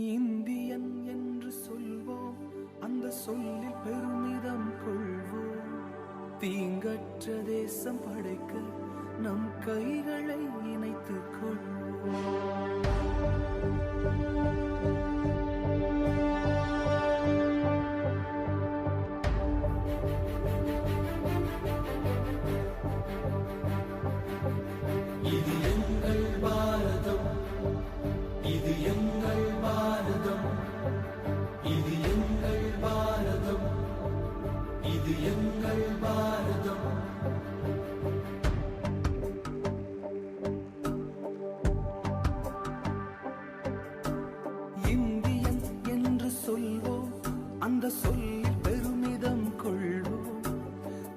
Indian என்று சொல்வோம், அந்த சொல்லில் பெருமிதம் கொள்வோம். தீங்கற்ற தேசம் படைக்க நம் கைகளை இணைத்துக் கொள்வோம். இது எங்கள் பாரதம், இது எங்கள் பாரதம், இது எங்கள் பாரதம், இது எங்கள் பாரதம். இந்தியன் என்று சொல்வோம், அந்த சொல்லில் பெருமிதம் கொள்வோம்.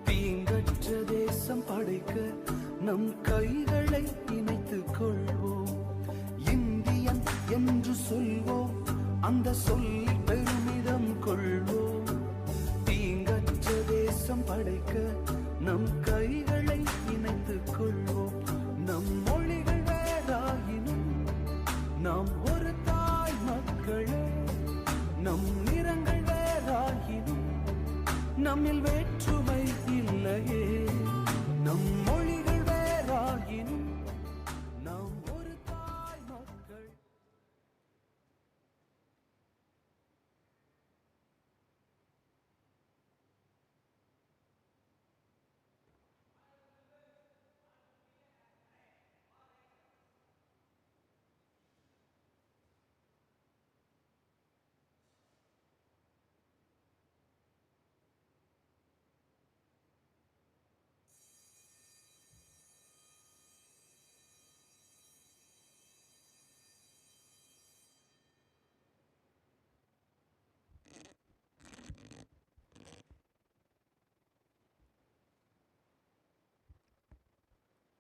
தீங்கற்ற தேசம் படைக்க நம் கைகளை இணைத்துக் கொள்வோம். இந்தியன் என்று சொல்வோம், அந்த சொல்லில் பெருமிதம் கொள்வோம். தீங்கற்ற தேசம் படைக்க நம் கைகளை இணைத்துக் கொள்வோம். நம் மொழிகள் வேறாயினும் நாம் ஒரு தாய் மக்களே. நம் நிறங்கள் வேறாயினும் நம்மில் வேற்றுமை இல்லையே. நம் மொழிகள் வேறாயினும் நாம் ஒரு தாய் மக்கள்.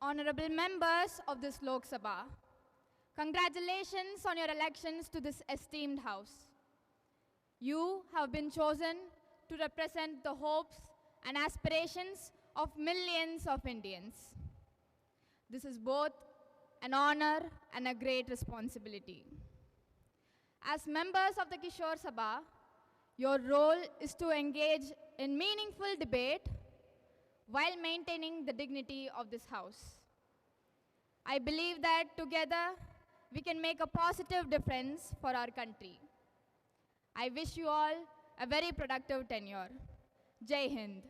Honorable members of this Lok Sabha, congratulations on your elections to this esteemed house. You have been chosen to represent the hopes and aspirations of millions of Indians. This is both an honor and a great responsibility. As members of the Kishore Sabha, your role is to engage in meaningful debate while maintaining the dignity of this house. I believe that together we can make a positive difference for our country. I wish you all a very productive tenure. Jai Hind.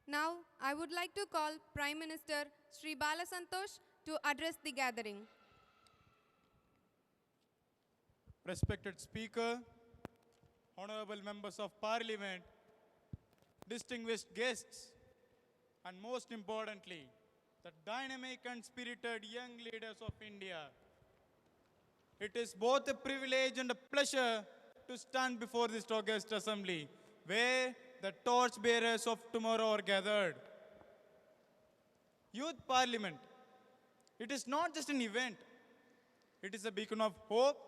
Now, I would like to call Prime Minister Shri Bala Santosh to address the gathering. Respected Speaker, Honorable Members of Parliament, distinguished guests, and most importantly, the dynamic and spirited young leaders of India. It is both a privilege and a pleasure to stand before this august assembly, where the torchbearers of tomorrow are gathered. Youth Parliament, it is not just an event, it is a beacon of hope,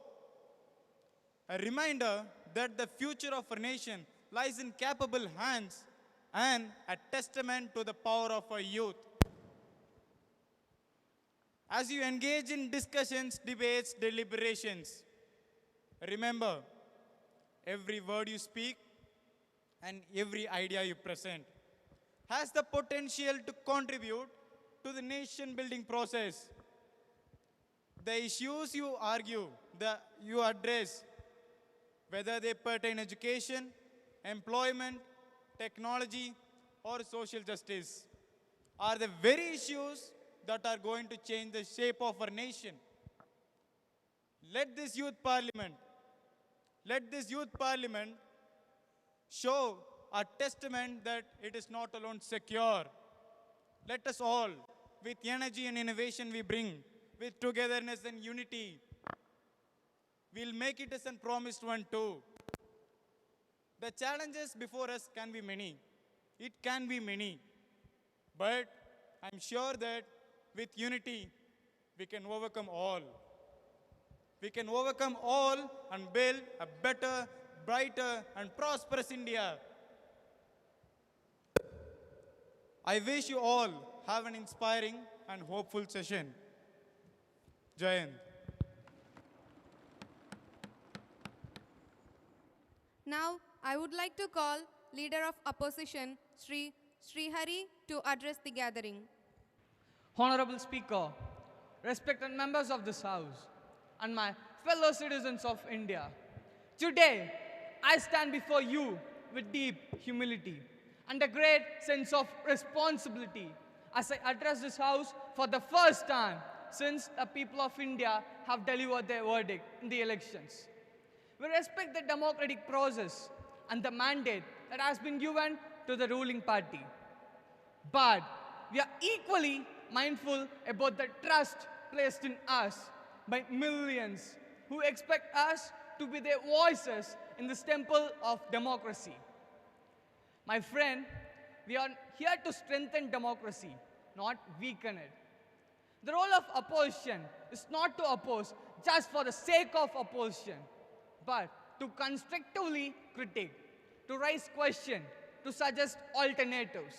a reminder that the future of our nation lies in capable hands and a testament to the power of our youth. As you engage in discussions, debates, deliberations, remember, every word you speak and every idea you present has the potential to contribute to the nation-building process. The issues you argue, you address, whether they pertain education, employment, technology, or social justice, are the very issues that are going to change the shape of our nation. Let this youth parliament show a testament that it is not alone secure. Let us all, with energy and innovation we bring, with togetherness and unity, we'll make it as a promised one too. The challenges before us can be many. It can be many. But I'm sure that with unity, we can overcome all. We can overcome all and build a better, brighter, and prosperous India. I wish you all have an inspiring and hopeful session. Jai Hind. Now, I would like to call Leader of Opposition, Sri Srihari, to address the gathering. Honorable Speaker, respected members of this House, and my fellow citizens of India, today I stand before you with deep humility and a great sense of responsibility as I address this House for the first time since the people of India have delivered their verdict in the elections. We respect the democratic process and the mandate that has been given to the ruling party. But we are equally mindful about the trust placed in us by millions who expect us to be their voices in this temple of democracy. My friend, we are here to strengthen democracy, not weaken it. The role of opposition is not to oppose just for the sake of opposition, but to constructively critique, to raise questions, to suggest alternatives,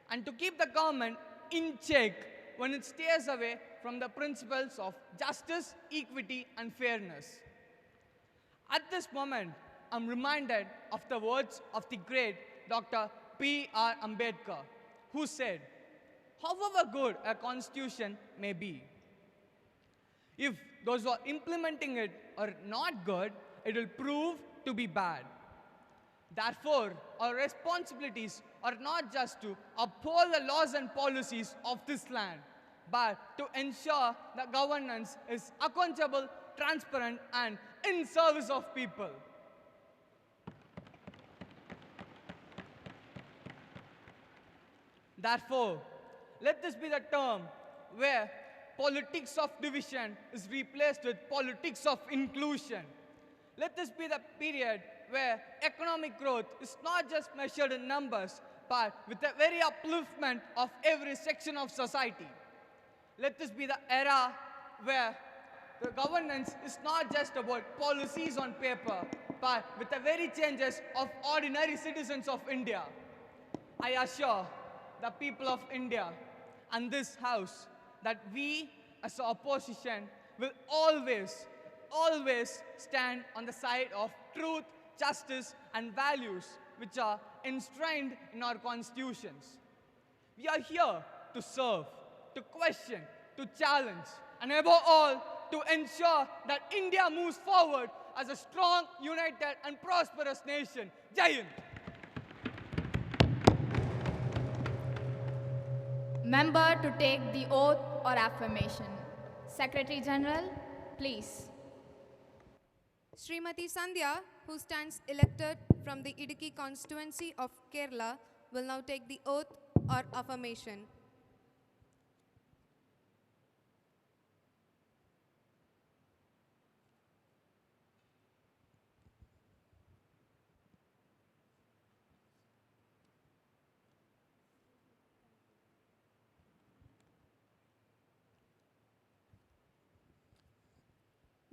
and to keep the government in check when it stays away from the principles of justice, equity, and fairness. At this moment, I'm reminded of the words of the great Dr. P.R. Ambedkar, who said, however good a constitution may be, if those who are implementing it are not good, it will prove to be bad. Therefore, our responsibilities are not just to uphold the laws and policies of this land, but to ensure that governance is accountable, transparent, and in service of people. Therefore, let this be the term where politics of division is replaced with politics of inclusion. Let this be the period where economic growth is not just measured in numbers, but with the very upliftment of every section of society. Let this be the era where the governance is not just about policies on paper, but with the very changes of ordinary citizens of India. I assure the people of India and this House that we as the opposition will always stand on the side of truth, justice, and values which are enshrined in our constitutions. We are here to serve, to question, to challenge, and above all, to ensure that India moves forward as a strong, united, and prosperous nation. Jai Hind. Member to take the oath or affirmation. Secretary General, please. Srimati Sandhya, who stands elected from the Idukki constituency of Kerala, will now take the oath or affirmation.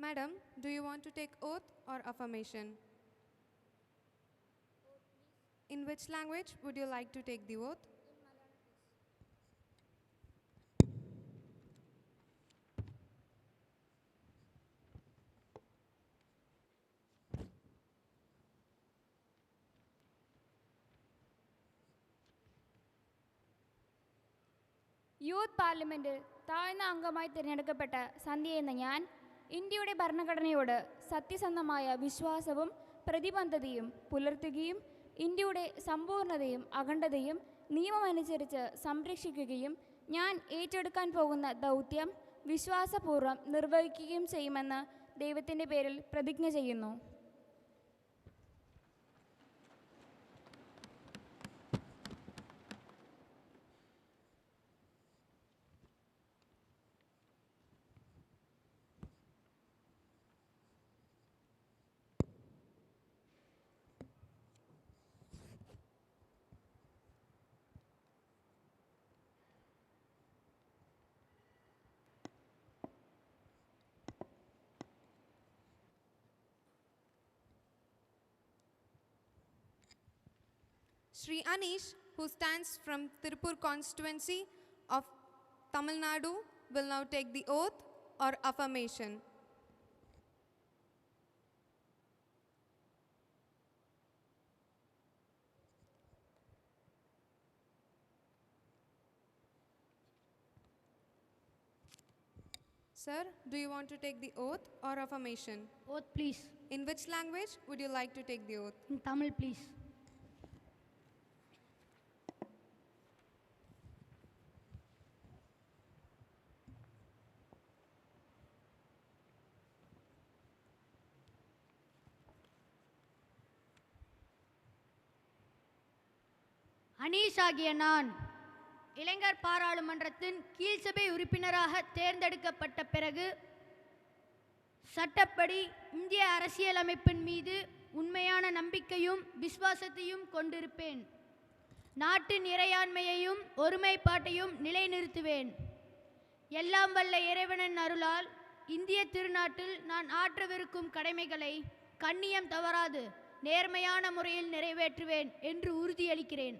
Madam, do you want to take oath or affirmation? In which language would you like to take the oath? Youth പാർലമെന്റിൽ താഴ്ന്ന അംഗമായി തിരഞ്ഞെടുക്കപ്പെട്ട സന്ധ്യ എന്ന ഞാൻ ഇന്ത്യയുടെ ഭരണഘടനയോട് സത്യസന്ധമായ വിശ്വാസവും പ്രതിബദ്ധതയും പുലർത്തുകയും ഇന്ത്യയുടെ സമ്പൂർണ്ണതയും അഖണ്ഡതയും നിയമമനുസരിച്ച് സംരക്ഷിക്കുകയും ഞാൻ ഏറ്റെടുക്കാൻ പോകുന്ന ദൗത്യം വിശ്വാസപൂർവ്വം നിർവഹിക്കുകയും ചെയ്യുമെന്ന് ദൈവത്തിൻ്റെ പേരിൽ പ്രതിജ്ഞ ചെയ്യുന്നു. Sri Anish, who stands from Tirupur constituency of Tamil Nadu, will now take the oath or affirmation? Sir, do you want to take the oath or affirmation? Oath, please. In which language would you like to take the oath? In Tamil, please. Anish ஆகிய நான் இளைஞர் பாராளுமன்றத்தின் கீழ்சபை உறுப்பினராக தேர்ந்தெடுக்கப்பட்ட பிறகு சட்டப்படி இந்திய அரசியலமைப்பின் மீது உண்மையான நம்பிக்கையும் விசுவாசத்தையும் கொண்டிருப்பேன். நாட்டின் இறையாண்மையையும் ஒருமைப்பாட்டையும் நிலைநிறுத்துவேன். எல்லாம் வல்ல இறைவனின் அருளால் இந்திய திருநாட்டில் நான் ஆற்றவிருக்கும் கடமைகளை கண்ணியம் தவறாது நேர்மையான முறையில் நிறைவேற்றுவேன் என்று உறுதியளிக்கிறேன்.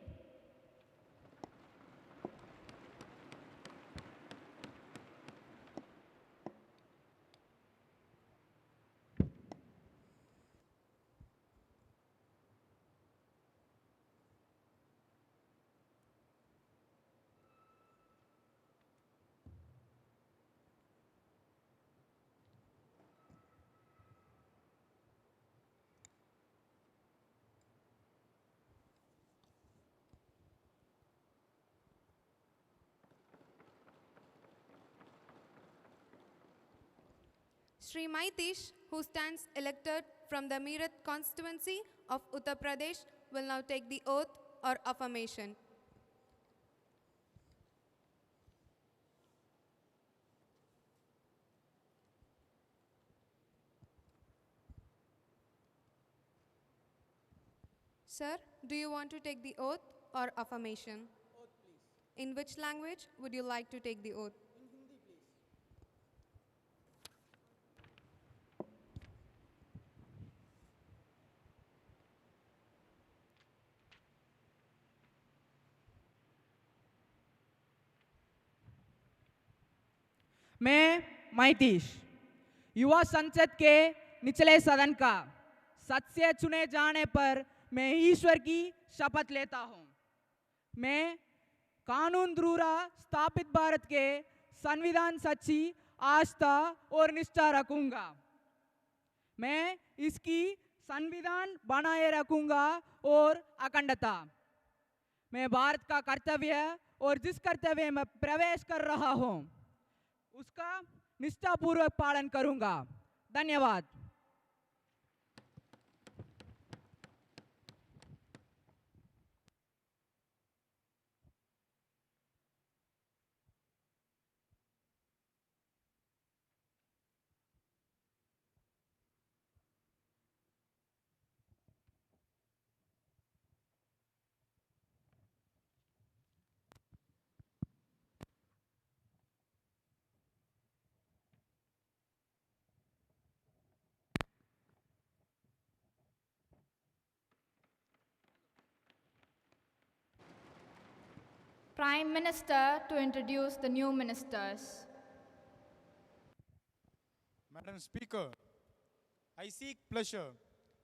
Sri Maitish, who stands elected from the Meerut constituency of Uttar Pradesh, will now take the oath or affirmation. Sir, do you want to take the oath or affirmation? Oath, please. In which language would you like to take the oath? In Hindi, please. मैं माइतीश युवा संसद के निचले सदन का सच से चुने जाने पर मैं ईश्वर की शपथ लेता हूँ। मैं कानून द्वारा स्थापित भारत के संविधान सच्ची आस्था और निष्ठा रखूंगा। मैं इसकी संविधान बनाए रखूंगा और अखंडता। मैं भारत का कर्तव्य और जिस कर्तव्य में प्रवेश कर रहा हूँ उसका निष्ठापूर्वक पालन करूंगा। धन्यवाद। Prime Minister to introduce the new ministers. Madam Speaker, I seek pleasure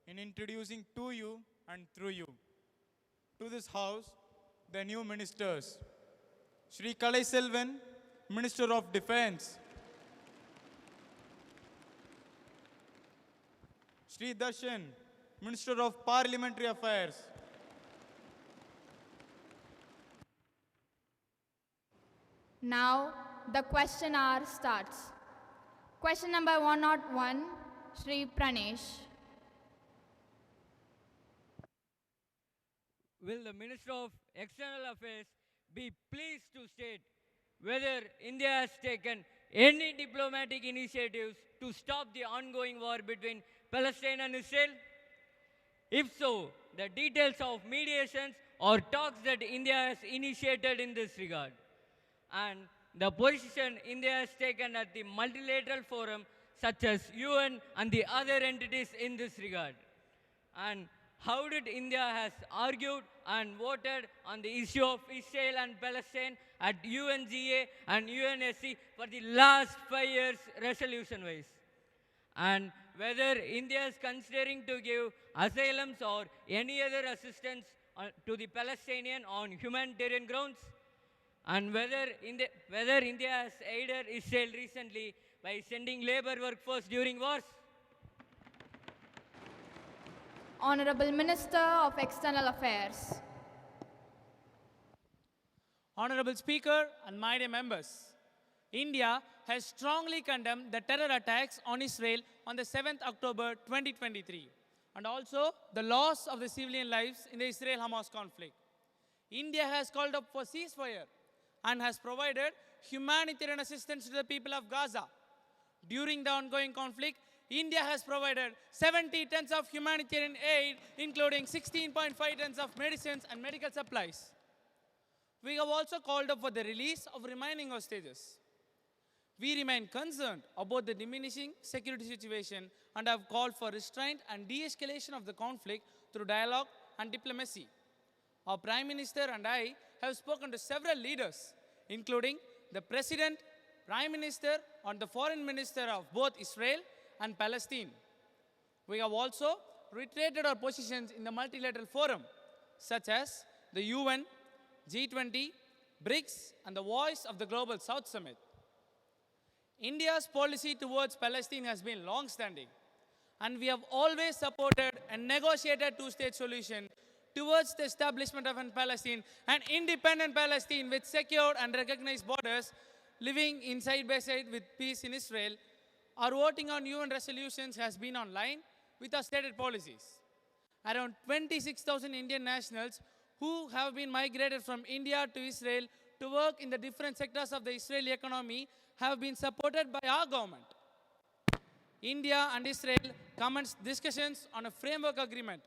in introducing to you and through you to this House the new ministers. Shri Kalai Selvan, Minister of Defence. Shri Darshan, Minister of Parliamentary Affairs. Now the question hour starts. Question number 101, Shri Pranesh. Will the Minister of External Affairs be pleased to state whether India has taken any diplomatic initiatives to stop the ongoing war between Palestine and Israel? If so, the details of mediations or talks that India has initiated in this regard, and the position India has taken at the multilateral forum such as UN and the other entities in this regard, and how did India has argued and voted on the issue of Israel and Palestine at UNGA and UNSC for the last 5 years resolution-wise. And whether India is considering to give asylums or any other assistance to the Palestinian on humanitarian grounds, and whether India has aided Israel recently by sending labor workforce during wars. Honorable Minister of External Affairs. Honorable Speaker and my dear members, India has strongly condemned the terror attacks on Israel on the 7th October 2023 and also the loss of the civilian lives in the Israel-Hamas conflict. India has called up for ceasefire and has provided humanitarian assistance to the people of Gaza. During the ongoing conflict, India has provided 70 tons of humanitarian aid, including 16.5 tons of medicines and medical supplies. We have also called up for the release of remaining hostages. We remain concerned about the diminishing security situation and have called for restraint and de-escalation of the conflict through dialogue and diplomacy. Our Prime Minister and I have spoken to several leaders, including the President, Prime Minister, and the Foreign Minister of both Israel and Palestine. We have also reiterated our positions in the multilateral forum, such as the UN, G20, BRICS, and the Voice of the Global South Summit. India's policy towards Palestine has been long-standing, and we have always supported and negotiated two-state solution towards the establishment of Palestine, an independent Palestine with secure and recognized borders, living in side by side with peace in Israel. Our voting on UN resolutions has been online with our stated policies. Around 26,000 Indian nationals who have been migrated from India to Israel to work in the different sectors of the Israeli economy have been supported by our government. India and Israel commenced discussions on a framework agreement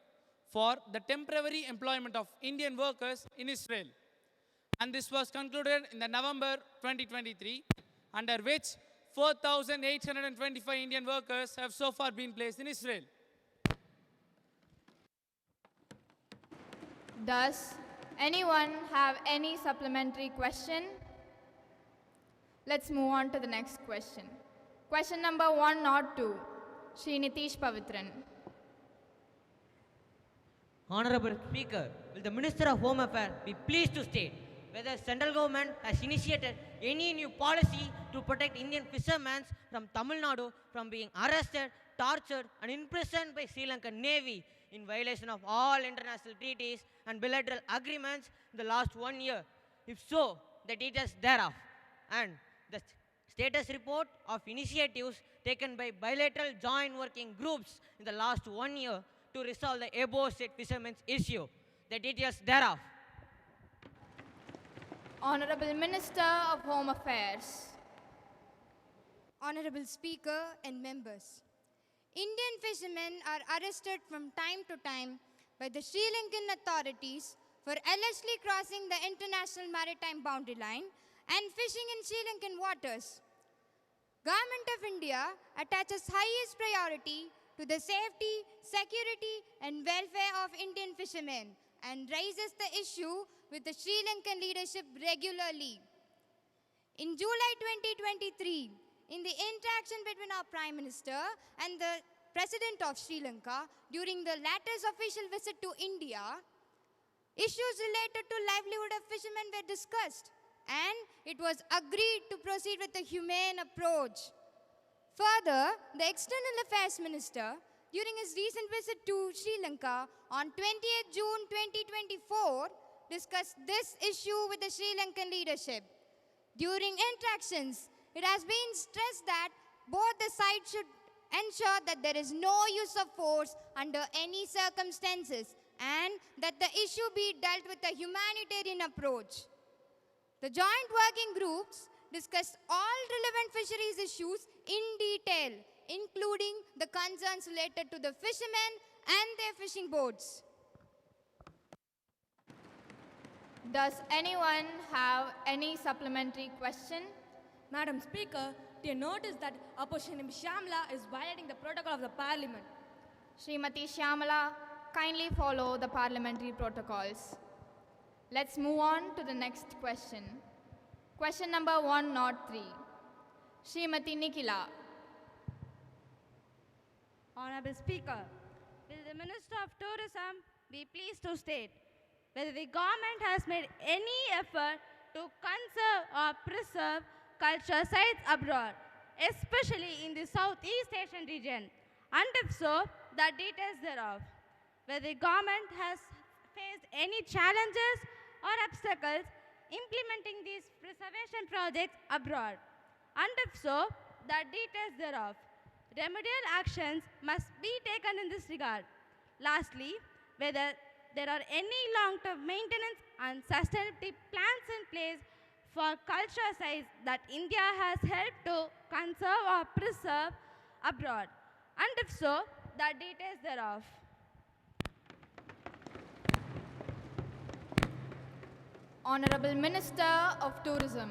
for the temporary employment of Indian workers in Israel. And this was concluded in the November 2023, under which 4,825 Indian workers have so far been placed in Israel. Does anyone have any supplementary question? Let's move on to the next question. Question number 102, Shri Nitish Pavitran. Honorable Speaker, will the Minister of Home Affairs be pleased to state whether central government has initiated any new policy to protect Indian fishermen from Tamil Nadu from being arrested, tortured and imprisoned by Sri Lankan Navy in violation of all international treaties and bilateral agreements in the last 1 year? If so, the details thereof, and the status report of initiatives taken by bilateral joint working groups in the last 1 year to resolve the above state fishermen's issue. The details thereof. Honorable Minister of Home Affairs. Honorable Speaker and members, Indian fishermen are arrested from time to time by the Sri Lankan authorities for allegedly crossing the international maritime boundary line and fishing in Sri Lankan waters. Government of India attaches highest priority to the safety, security and welfare of Indian fishermen and raises the issue with the Sri Lankan leadership regularly. In July 2023, in the interaction between our Prime Minister and the President of Sri Lanka during the latter's official visit to India, issues related to livelihood of fishermen were discussed and it was agreed to proceed with a humane approach. Further, the External Affairs Minister, during his recent visit to Sri Lanka on 28th June 2024, discussed this issue with the Sri Lankan leadership. During interactions, it has been stressed that both the sides should ensure that there is no use of force under any circumstances and that the issue be dealt with a humanitarian approach. The joint working groups discussed all relevant fisheries issues in detail, including the concerns related to the fishermen and their fishing boats. Does anyone have any supplementary question? Madam Speaker, dear notice that Opposition MP Shyamala is violating the protocol of the Parliament. Srimati Shyamala, kindly follow the parliamentary protocols. Let's move on to the next question. Question number 103. Srimati Nikhila. Honorable Speaker, will the Minister of Tourism be pleased to state whether the government has made any effort to conserve or preserve cultural sites abroad, especially in the Southeast Asian region, and if so, the details thereof. Whether the government has faced any challenges or obstacles implementing these preservation projects abroad, and if so, the details thereof. Remedial actions must be taken in this regard. Lastly, whether there are any long-term maintenance and sustainability plans in place for cultural sites that India has helped to conserve or preserve abroad, and if so, the details thereof. Honorable Minister of Tourism.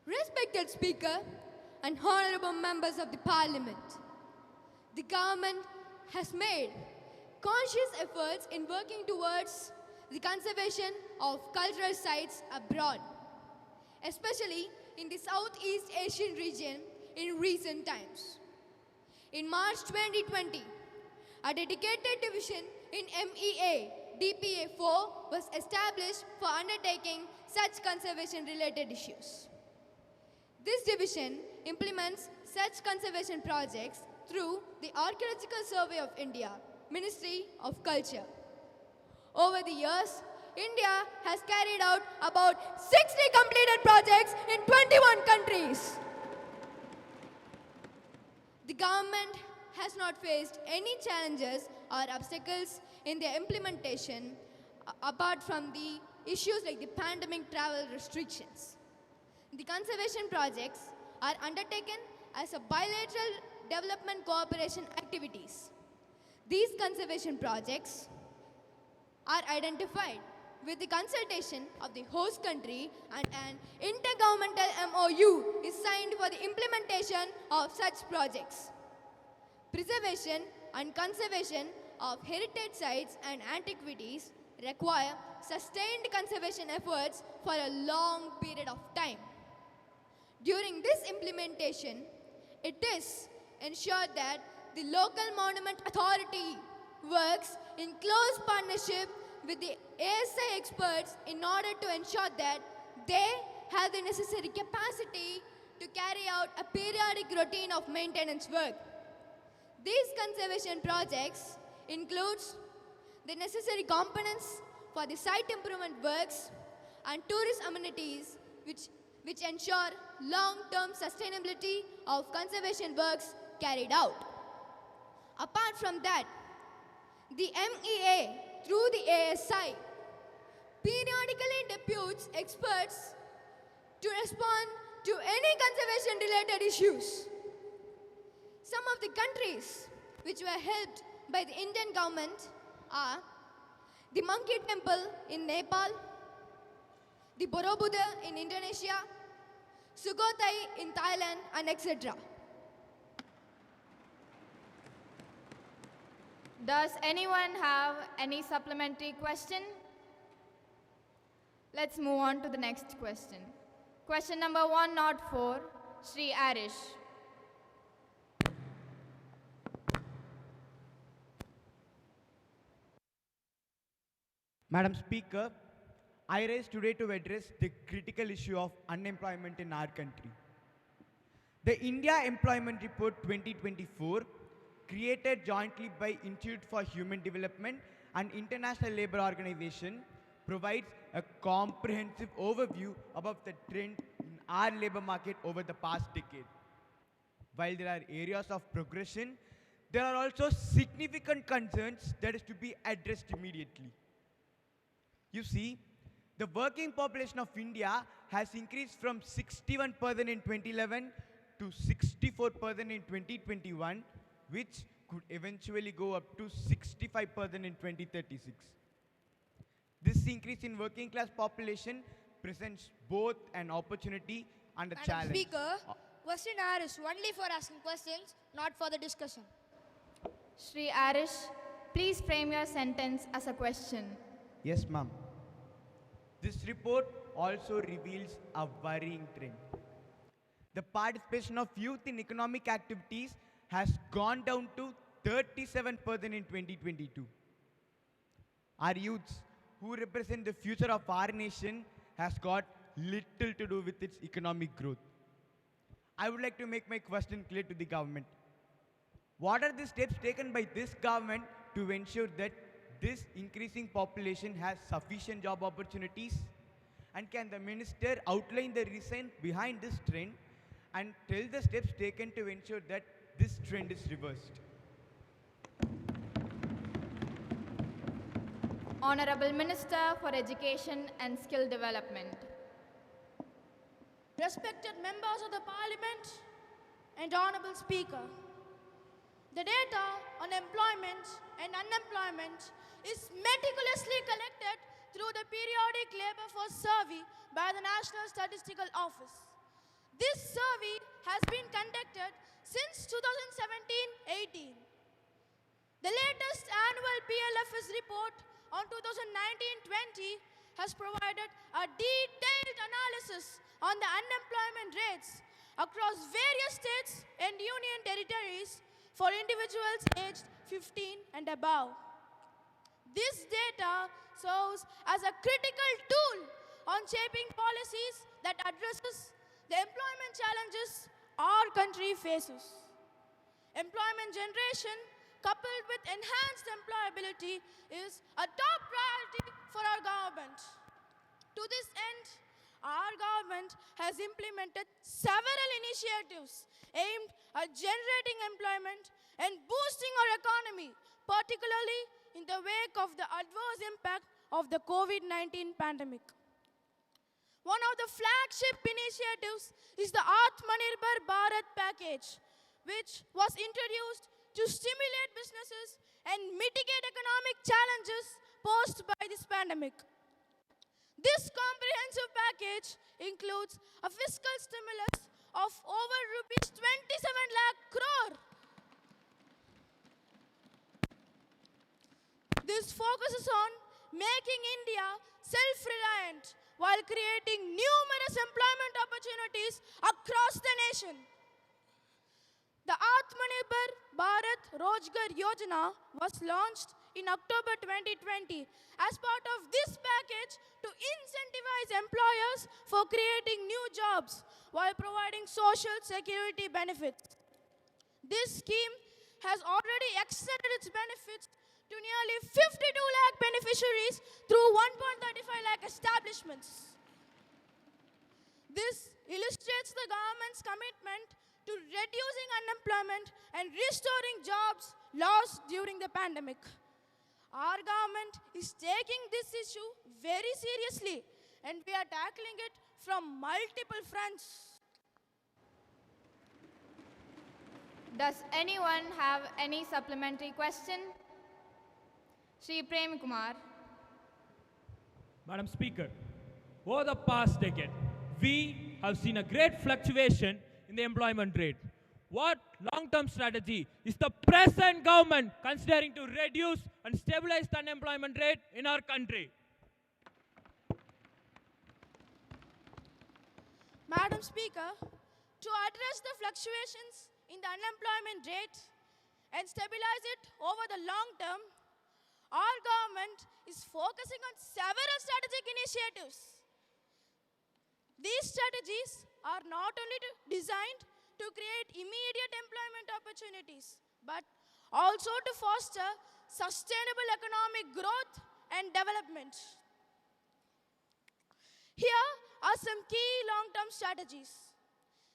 Respected Speaker and honorable members of the Parliament, the government has made conscious efforts in working towards the conservation of cultural sites abroad, especially in the Southeast Asian region in recent times. In March 2020, a dedicated division in MEA DPA-4 was established for undertaking such conservation-related issues. This division implements such conservation projects through the Archaeological Survey of India, Ministry of Culture. Over the years, India has carried out about 60 completed projects in 21 countries. The government has not faced any challenges or obstacles in their implementation apart from the issues like the pandemic travel restrictions. The conservation projects are undertaken as a bilateral development cooperation activities. These conservation projects are identified with the consultation of the host country, and an intergovernmental MOU is signed for the implementation of such projects. Preservation and conservation of heritage sites and antiquities require sustained conservation efforts for a long period of time. During this implementation, it is ensured that the local monument authority works in close partnership with the ASI experts in order to ensure that they have the necessary capacity to carry out a periodic routine of maintenance work. These conservation projects includes the necessary components for the site improvement works and tourist amenities which ensure long-term sustainability of conservation works carried out. Apart from that, the MEA through the ASI periodically deputes experts to respond to any conservation-related issues. Some of the countries which were helped by the Indian government are the Monkey Temple in Nepal, the Borobudur in Indonesia, Sukhothai in Thailand, and etc. Does anyone have any supplementary question? Let's move on to the next question. Question number 104, Sri Arish. Madam Speaker, I rise today to address the critical issue of unemployment in our country. The India Employment Report 2024, created jointly by Institute for Human Development and International Labour Organization, provides a comprehensive overview about the trend in our labour market over the past decade. While there are areas of progression, there are also significant concerns that is to be addressed immediately. You see, the working population of India has increased from 61% in 2011 to 64% in 2021, which could eventually go up to 65% in 2036. This increase in working class population presents both an opportunity and a challenge. Madam Speaker, question hour is only for asking questions, not for the discussion. Sri Arish, please frame your sentence as a question. Yes, ma'am. This report also reveals a worrying trend. The participation of youth in economic activities has gone down to 37% in 2022. Our youths, who represent the future of our nation, has got little to do with its economic growth. I would like to make my question clear to the government. What are the steps taken by this government to ensure that this increasing population has sufficient job opportunities? And can the minister outline the reason behind this trend and tell the steps taken to ensure that this trend is reversed? Honorable Minister for Education and Skill Development. Respected members of the Parliament and Honorable Speaker, the data on employment and unemployment is meticulously collected through the periodic labor force survey by the National Statistical Office. This survey has been conducted since 2017-18. The latest annual PLFS report on 2019-20 has provided a detailed analysis on the unemployment rates across various states and union territories for individuals aged 15 and above. This data serves as a critical tool on shaping policies that addresses the employment challenges our country faces. Employment generation coupled with enhanced employability is a top priority for our government. To this end, our government has implemented several initiatives aimed at generating employment and boosting our economy, particularly in the wake of the adverse impact of the COVID-19 pandemic. One of the flagship initiatives is the Atmanirbhar Bharat package, which was introduced to stimulate businesses and mitigate economic challenges posed by this pandemic. This comprehensive package includes a fiscal stimulus of over rupees 27 lakh crore. This focuses on making India self-reliant while creating numerous employment opportunities across the nation. The Atmanirbhar Bharat Rozgar Yojana was launched in October 2020 as part of this package to incentivize employers for creating new jobs while providing social security benefits. This scheme has already extended its benefits to nearly 52 lakh beneficiaries through 1.35 lakh establishments. This illustrates the government's commitment to reducing unemployment and restoring jobs lost during the pandemic. Our government is taking this issue very seriously, and we are tackling it from multiple fronts. Does anyone have any supplementary question? Shri Prem Kumar. Madam Speaker, over the past decade, we have seen a great fluctuation in the employment rate. What long-term strategy is the present government considering to reduce and stabilize the unemployment rate in our country? Madam Speaker, to address the fluctuations in the unemployment rate and stabilize it over the long term, our government is focusing on several strategic initiatives. These strategies are not only designed to create immediate employment opportunities, but also to foster sustainable economic growth and development. Here are some key long-term strategies.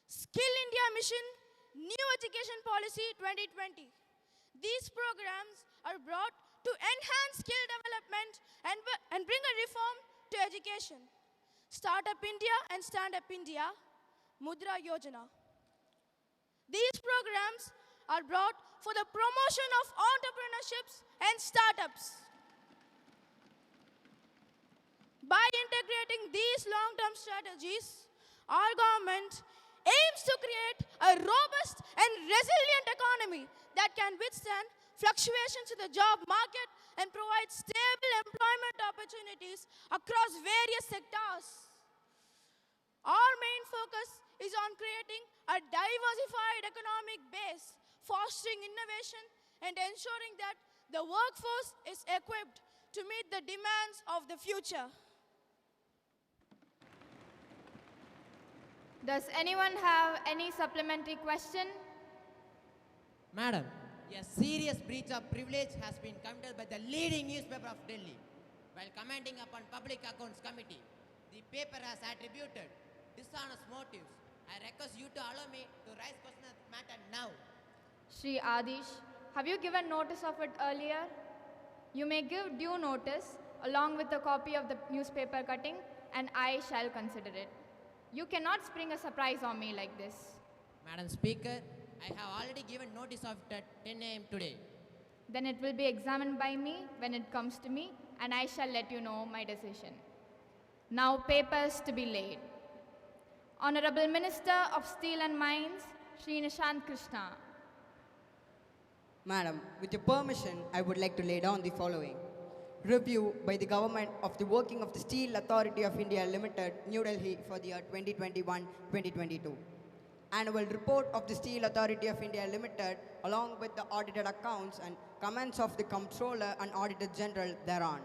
Skill India Mission, New Education Policy 2020. These programs are brought to enhance skill development and bring a reform to education. Startup India and Stand Up India, Mudra Yojana. These programs are brought for the promotion of entrepreneurships and startups. By integrating these long-term strategies, our government aims to create a robust and resilient economy that can withstand fluctuations in the job market and provide stable employment opportunities across various sectors. Our main focus is on creating a diversified economic base, fostering innovation, and ensuring that the workforce is equipped to meet the demands of the future. Does anyone have any supplementary question? Madam, a serious breach of privilege has been committed by the leading newspaper of Delhi. While commenting upon Public Accounts Committee, the paper has attributed dishonest motives. I request you to allow me to raise question of the matter now. Shri Adish, have you given notice of it earlier? You may give due notice along with a copy of the newspaper cutting, and I shall consider it. You cannot spring a surprise on me like this. Madam Speaker, I have already given notice of it at 10 a.m. today. Then it will be examined by me when it comes to me, and I shall let you know my decision. Now papers to be laid. Honorable Minister of Steel and Mines, Shri Nishant Krishna. Madam, with your permission, I would like to lay down the following. Review by the Government of the working of the Steel Authority of India Limited, New Delhi for the year 2021-2022. Annual report of the Steel Authority of India Limited along with the audited accounts and comments of the Comptroller and Auditor General thereon.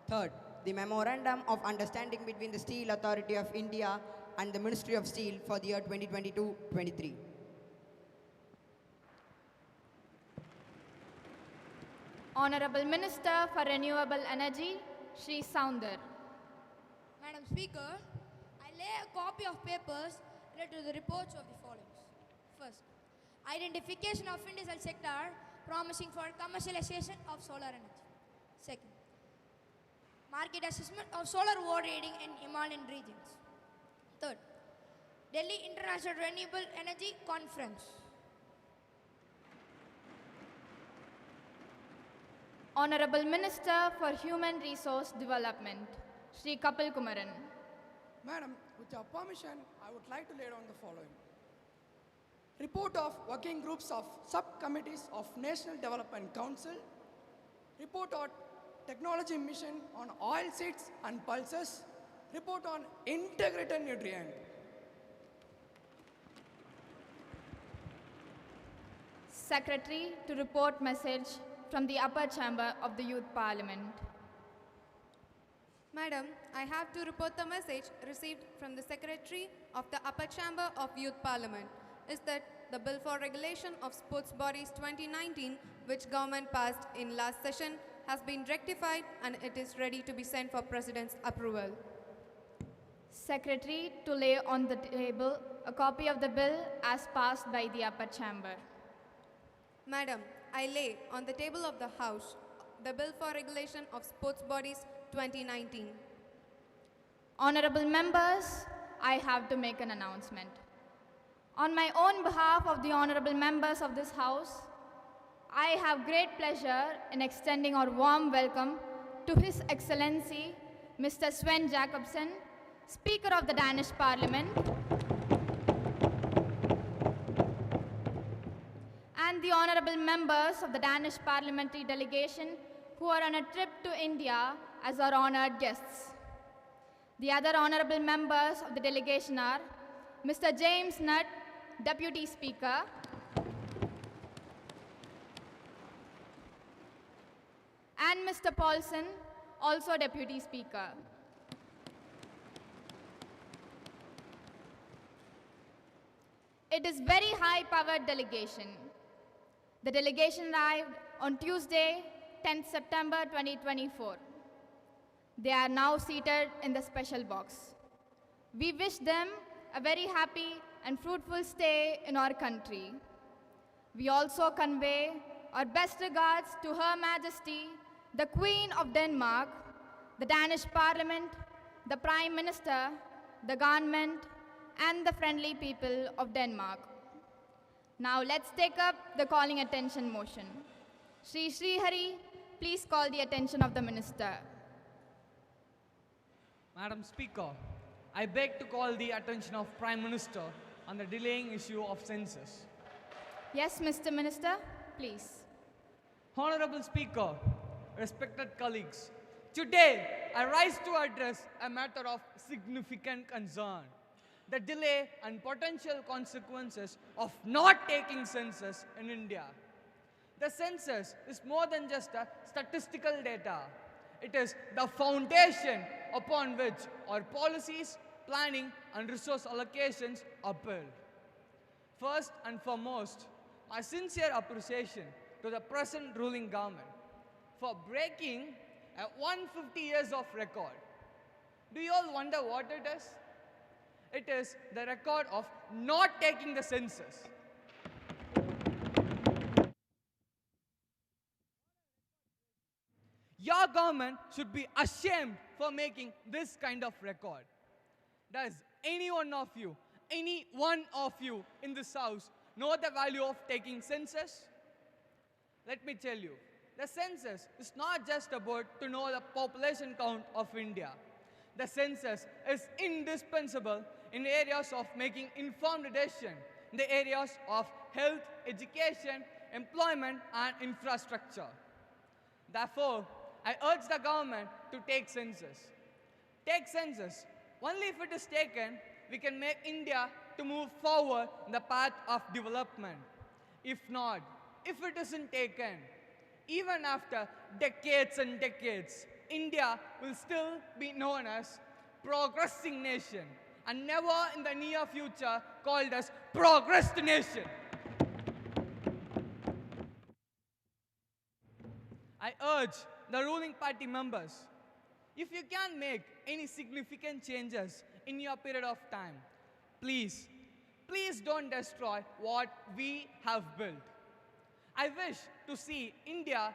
Third, the Memorandum of Understanding between the Steel Authority of India and the Ministry of Steel for the year 2022-23. Honorable Minister for Renewable Energy, Shri Soundar. Madam Speaker, I lay a copy of papers related to the reports of the following. First, identification of industrial sector promising for commercialization of solar energy. Second, market assessment of solar war rating in Himalayan regions. Third, Delhi International Renewable Energy Conference. Honorable Minister for Human Resource Development, Shri Kapil Kumaran. Madam, with your permission, I would like to lay down the following. Report of working groups of subcommittees of National Development Council. Report on technology mission on oil seeds and pulses. Report on integrated nutrient. Secretary to report message from the upper chamber of the Youth Parliament. Madam, I have to report the message received from the Secretary of the Upper Chamber of Youth Parliament is that the Bill for Regulation of Sports Bodies 2019, which government passed in last session, has been rectified and it is ready to be sent for President's approval. Secretary to lay on the table a copy of the bill as passed by the upper chamber. Madam, I lay on the table of the House the Bill for Regulation of Sports Bodies 2019. Honorable members, I have to make an announcement. On my own behalf of the honorable members of this House, I have great pleasure in extending our warm welcome to His Excellency, Mr. Sven Jacobsen, Speaker of the Danish Parliament, and the honorable members of the Danish parliamentary delegation who are on a trip to India as our honored guests. The other honorable members of the delegation are Mr. James Nutt, Deputy Speaker, and Mr. Paulson, also Deputy Speaker. It is very high-powered delegation. The delegation arrived on Tuesday, 10th September 2024. They are now seated in the special box. We wish them a very happy and fruitful stay in our country. We also convey our best regards to Her Majesty, the Queen of Denmark, the Danish Parliament, the Prime Minister, the government, and the friendly people of Denmark. Now let's take up the calling attention motion. Shri Srihari, please call the attention of the Minister. Madam Speaker, I beg to call the attention of Prime Minister on the delaying issue of census. Yes, Mr. Minister, please. Honorable Speaker, respected colleagues, today I rise to address a matter of significant concern. the delay and potential consequences of not taking census in India. The census is more than just a statistical data. It is the foundation upon which our policies, planning, and resource allocations are built. First and foremost, my sincere appreciation to the present ruling government for breaking a 150 years of record. Do you all wonder what it is? It is the record of not taking the census. Your government should be ashamed for making this kind of record. Does any one of you in this house know the value of taking census? Let me tell you, the census is not just about to know the population count of India. The census is indispensable in areas of making informed decision, in the areas of health, education, employment, and infrastructure. Therefore, I urge the government to take census. Take census. Only if it is taken, we can make India to move forward in the path of development. If not, if it isn't taken, even after decades and decades, India will still be known as progressing nation and never in the near future called as progressed nation. I urge the ruling party members, if you can make any significant changes in your period of time, please don't destroy what we have built. I wish to see India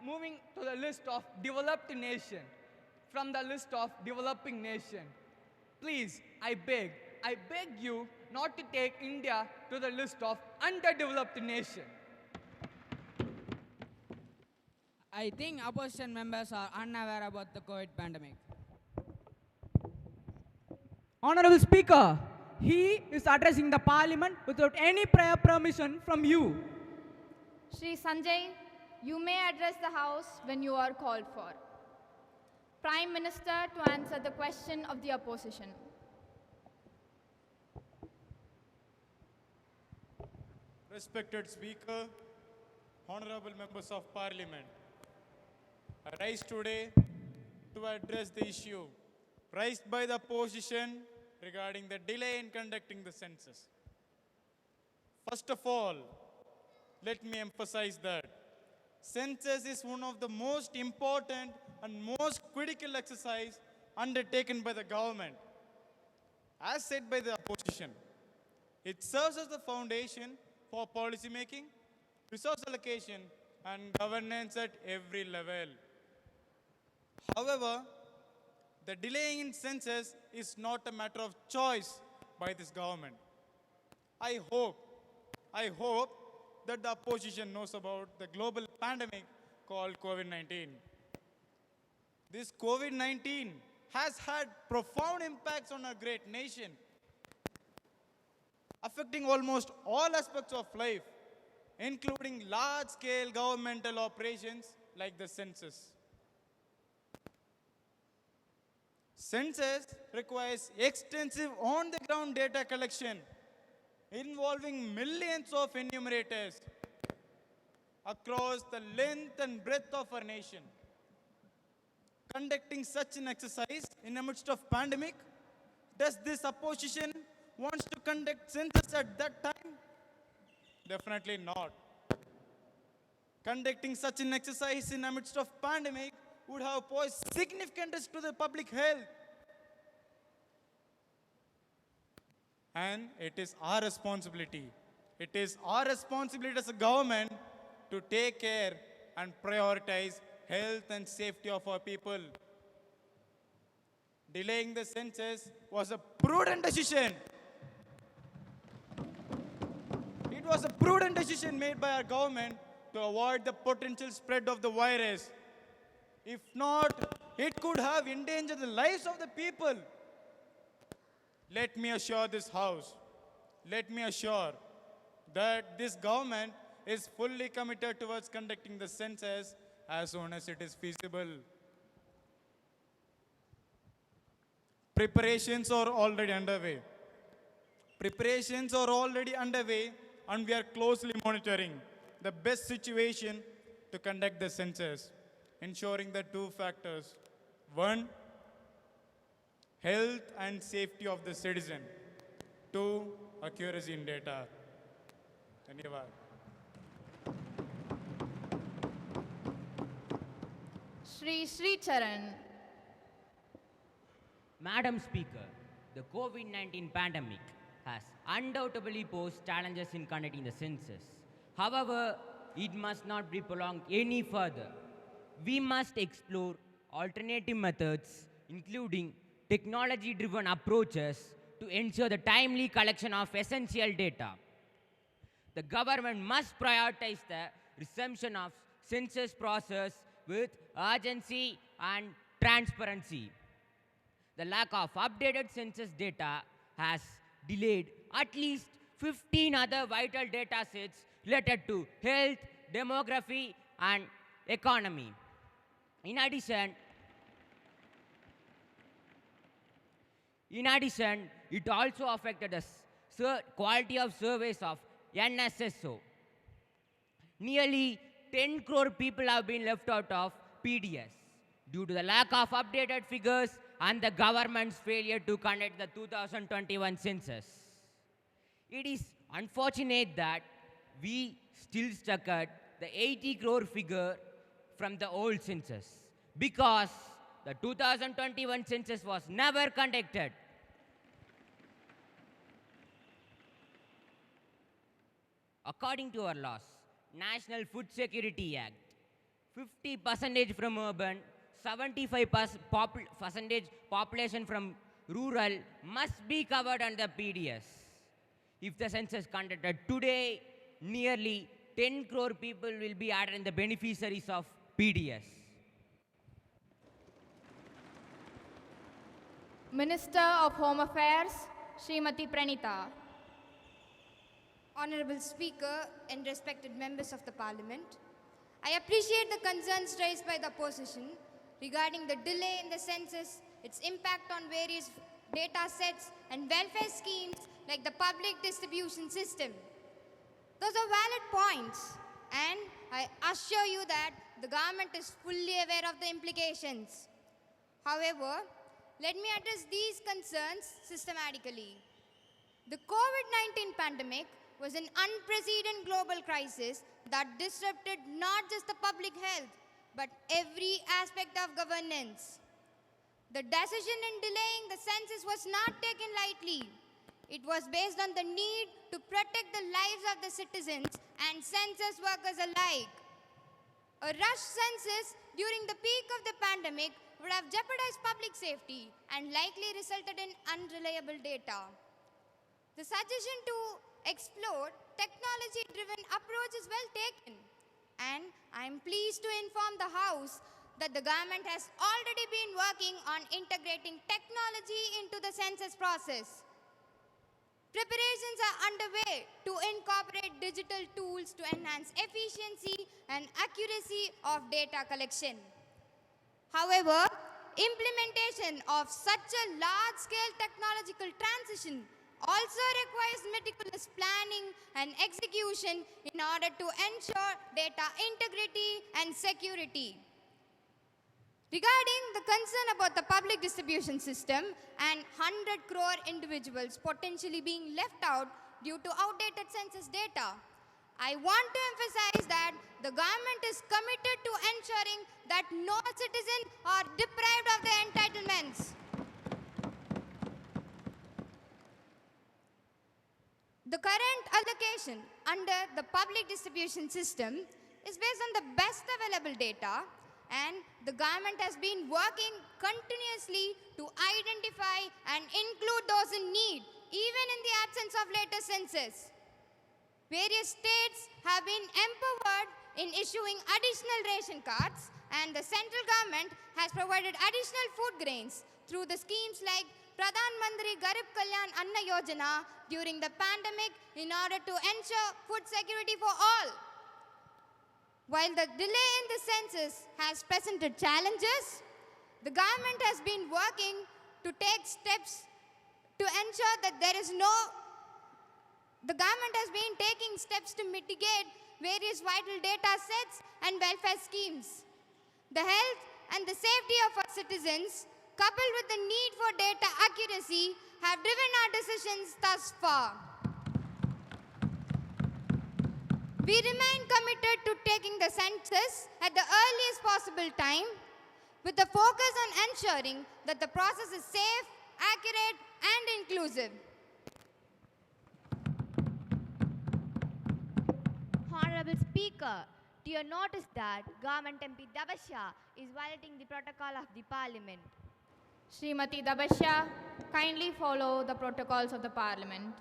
moving to the list of developed nation from the list of developing nation. Please, I beg you not to take India to the list of underdeveloped nation. I think opposition members are unaware about the COVID pandemic. Honorable Speaker, he is addressing the Parliament without any prior permission from you. Shri Sanjay, you may address the House when you are called for. Prime Minister to answer the question of the opposition. Respected Speaker, honorable members of Parliament, I rise today to address the issue raised by the opposition regarding the delay in conducting the census. First of all, let me emphasize that census is one of the most important and most critical exercise undertaken by the government. As said by the opposition, it serves as the foundation for policy making, resource allocation, and governance at every level. However, the delaying in census is not a matter of choice by this government. I hope that the opposition knows about the global pandemic called COVID-19. This COVID-19 has had profound impacts on our great nation, affecting almost all aspects of life, including large-scale governmental operations like the census. Census requires extensive on-the-ground data collection involving millions of enumerators across the length and breadth of our nation. Conducting such an exercise in the midst of pandemic, does this opposition wants to conduct census at that time? Definitely not. Conducting such an exercise in the midst of pandemic would have posed significant risk to the public health. And it is our responsibility. It is our responsibility as a government to take care and prioritize health and safety of our people. Delaying the census was a prudent decision. It was a prudent decision made by our government to avoid the potential spread of the virus. If not, it could have endangered the lives of the people. Let me assure this House, let me assure that this government is fully committed towards conducting the census as soon as it is feasible. Preparations are already underway. Preparations are already underway and we are closely monitoring the best situation to conduct the census, ensuring the two factors. One, health and safety of the citizen. Two, accuracy in data. Dhanyavad. Sri Charan. Madam Speaker, the COVID-19 pandemic has undoubtedly posed challenges in conducting the census. However, it must not be prolonged any further. We must explore alternative methods, including technology-driven approaches, to ensure the timely collection of essential data. The government must prioritize the resumption of census process with urgency and transparency. The lack of updated census data has delayed at least 15 other vital data sets related to health, demography, and economy. In addition, it also affected the quality of surveys of NSSO. Nearly 10 crore people have been left out of PDS due to the lack of updated figures and the government's failure to conduct the 2021 census. It is unfortunate that we still stuck at the 80 crore figure from the old census because the 2021 census was never conducted. According to our laws, National Food Security Act, 50% from urban, 75% population from rural must be covered under PDS. If the census conducted today, nearly 10 crore people will be added in the beneficiaries of PDS. Minister of Home Affairs, Srimati Pranita. Honorable Speaker and respected members of the Parliament, I appreciate the concerns raised by the opposition regarding the delay in the census, its impact on various data sets and welfare schemes like the public distribution system. Those are valid points, and I assure you that the government is fully aware of the implications. However, let me address these concerns systematically. The COVID-19 pandemic was an unprecedented global crisis that disrupted not just the public health, but every aspect of governance. The decision in delaying the census was not taken lightly. It was based on the need to protect the lives of the citizens and census workers alike. A rushed census during the peak of the pandemic would have jeopardized public safety and likely resulted in unreliable data. The suggestion to explore technology-driven approach is well taken, and I am pleased to inform the House that the government has already been working on integrating technology into the census process. Preparations are underway to incorporate digital tools to enhance efficiency and accuracy of data collection. However, implementation of such a large-scale technological transition also requires meticulous planning and execution in order to ensure data integrity and security. Regarding the concern about the public distribution system and 100 crore individuals potentially being left out due to outdated census data, I want to emphasize that the government is committed to ensuring that no citizen are deprived of their entitlements. The current allocation under the public distribution system is based on the best available data, and the government has been working continuously to identify and include those in need, even in the absence of later census. Various states have been empowered in issuing additional ration cards, and the central government has provided additional food grains through the schemes like Pradhan Mantri Garib Kalyan Anna Yojana during the pandemic in order to ensure food security for all. While the delay in the census has presented challenges, the government has been working to take steps to ensure that there is no The government has been taking steps to mitigate various vital data sets and welfare schemes. The health and the safety of our citizens, coupled with the need for data accuracy, have driven our decisions thus far. We remain committed to taking the census at the earliest possible time, with the focus on ensuring that the process is safe, accurate, and inclusive. Honorable Speaker, do you notice that Government MP Dabasha is violating the protocol of the Parliament? Srimati Dabasya, kindly follow the protocols of the Parliament.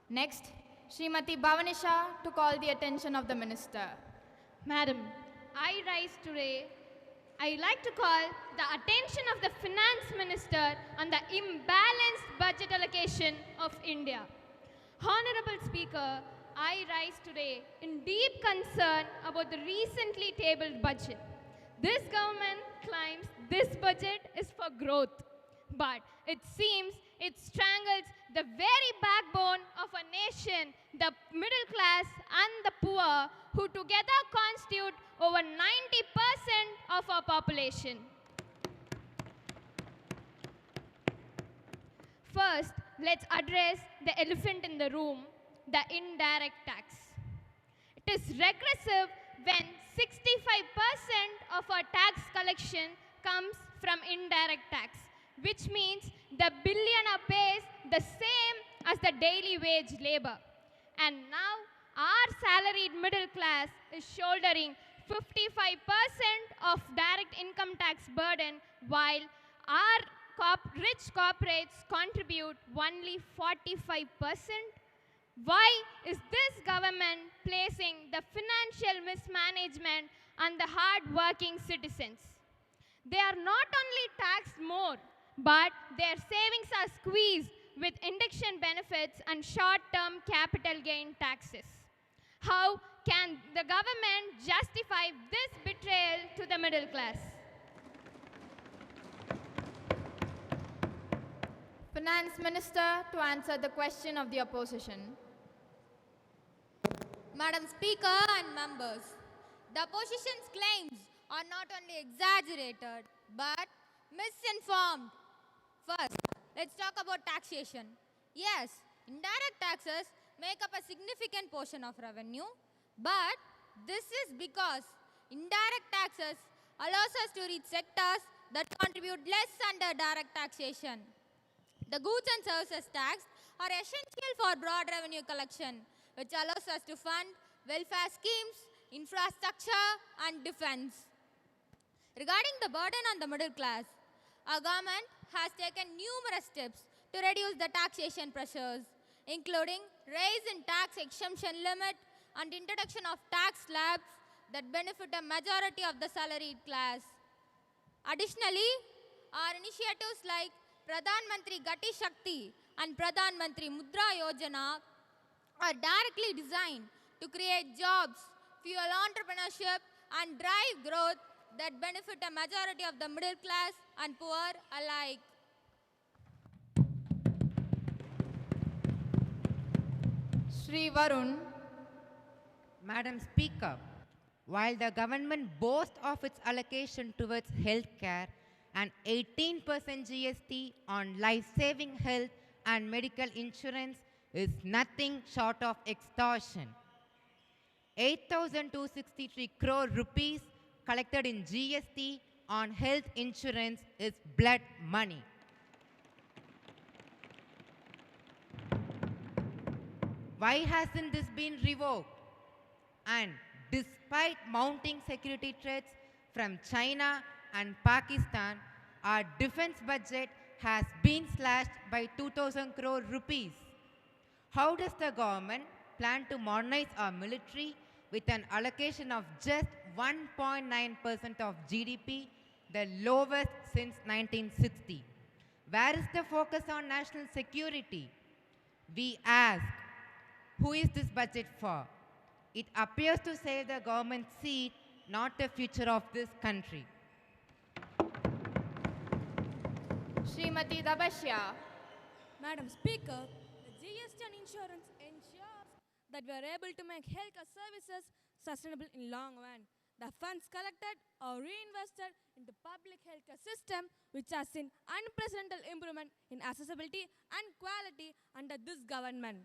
Next, Srimati Bhavanisha to call the attention of the Minister. Madam, I like to call the attention of the Finance Minister on the imbalanced budget allocation of India. Honorable Speaker, I rise today in deep concern about the recently tabled budget. This government claims this budget is for growth, but it seems it strangles the very backbone of a nation, the middle class and the poor, who together constitute over 90% of our population. First, let's address the elephant in the room, the indirect tax. It is regressive when 65% of our tax collection comes from indirect tax, which means the billionaire pays the same as the daily wage labor. And now our salaried middle class is shouldering 55% of direct income tax burden, while our rich corporates contribute only 45%. Why is this government placing the financial mismanagement on the hard-working citizens? They are not only taxed more, but their savings are squeezed with induction benefits and short-term capital gain taxes. How can the government justify this betrayal to the middle class? Finance Minister to answer the question of the opposition. Madam Speaker and members, the opposition's claims are not only exaggerated but misinformed. First, let's talk about taxation. Yes, indirect taxes make up a significant portion of revenue, but this is because indirect taxes allows us to reach sectors that contribute less under direct taxation. The goods and services tax are essential for broad revenue collection, which allows us to fund welfare schemes, infrastructure, and defense. Regarding the burden on the middle class, our government has taken numerous steps to reduce the taxation pressures, including raise in tax exemption limit and introduction of tax slabs that benefit a majority of the salaried class. Additionally, our initiatives like Pradhan Mantri Gati Shakti and Pradhan Mantri Mudra Yojana are directly designed to create jobs, fuel entrepreneurship, and drive growth that benefit a majority of the middle class and poor alike. Shri Varun. Madam Speaker, while the government boasts of its allocation towards healthcare and 18% GST on life-saving health and medical insurance is nothing short of extortion. 8,263 crore rupees collected in GST on health insurance is blood money. Why hasn't this been revoked? And despite mounting security threats from China and Pakistan, our defense budget has been slashed by 2,000 crore rupees. How does the government plan to modernize our military with an allocation of just 1.9% of GDP, the lowest since 1960? Where is the focus on national security? We ask, who is this budget for? It appears to save the government seat, not the future of this country. Srimati Dabasya. Madam Speaker, the GST on insurance ensures that we are able to make healthcare services sustainable in long run. The funds collected are reinvested in the public healthcare system, which has seen unprecedented improvement in accessibility and quality under this government.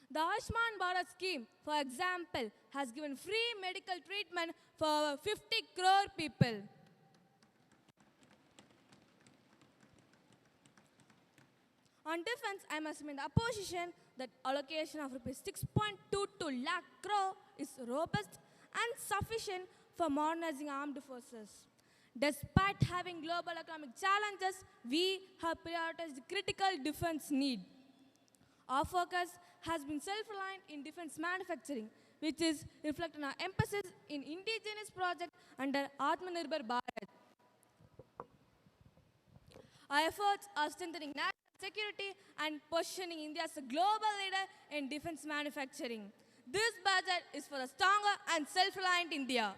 The Ayushman Bharat scheme, for example, has given free medical treatment for over 50 crore people. On defense, I must remain the opposition that allocation of rupees 6.22 lakh crore is robust and sufficient for modernizing armed forces. Despite having global economic challenges, we have prioritized the critical defense need. Our focus has been self-reliant in defense manufacturing, which is reflected in our emphasis in indigenous projects under Atmanirbhar Bharat. Our efforts are strengthening national security and positioning India as a global leader in defense manufacturing. This budget is for a stronger and self-reliant India.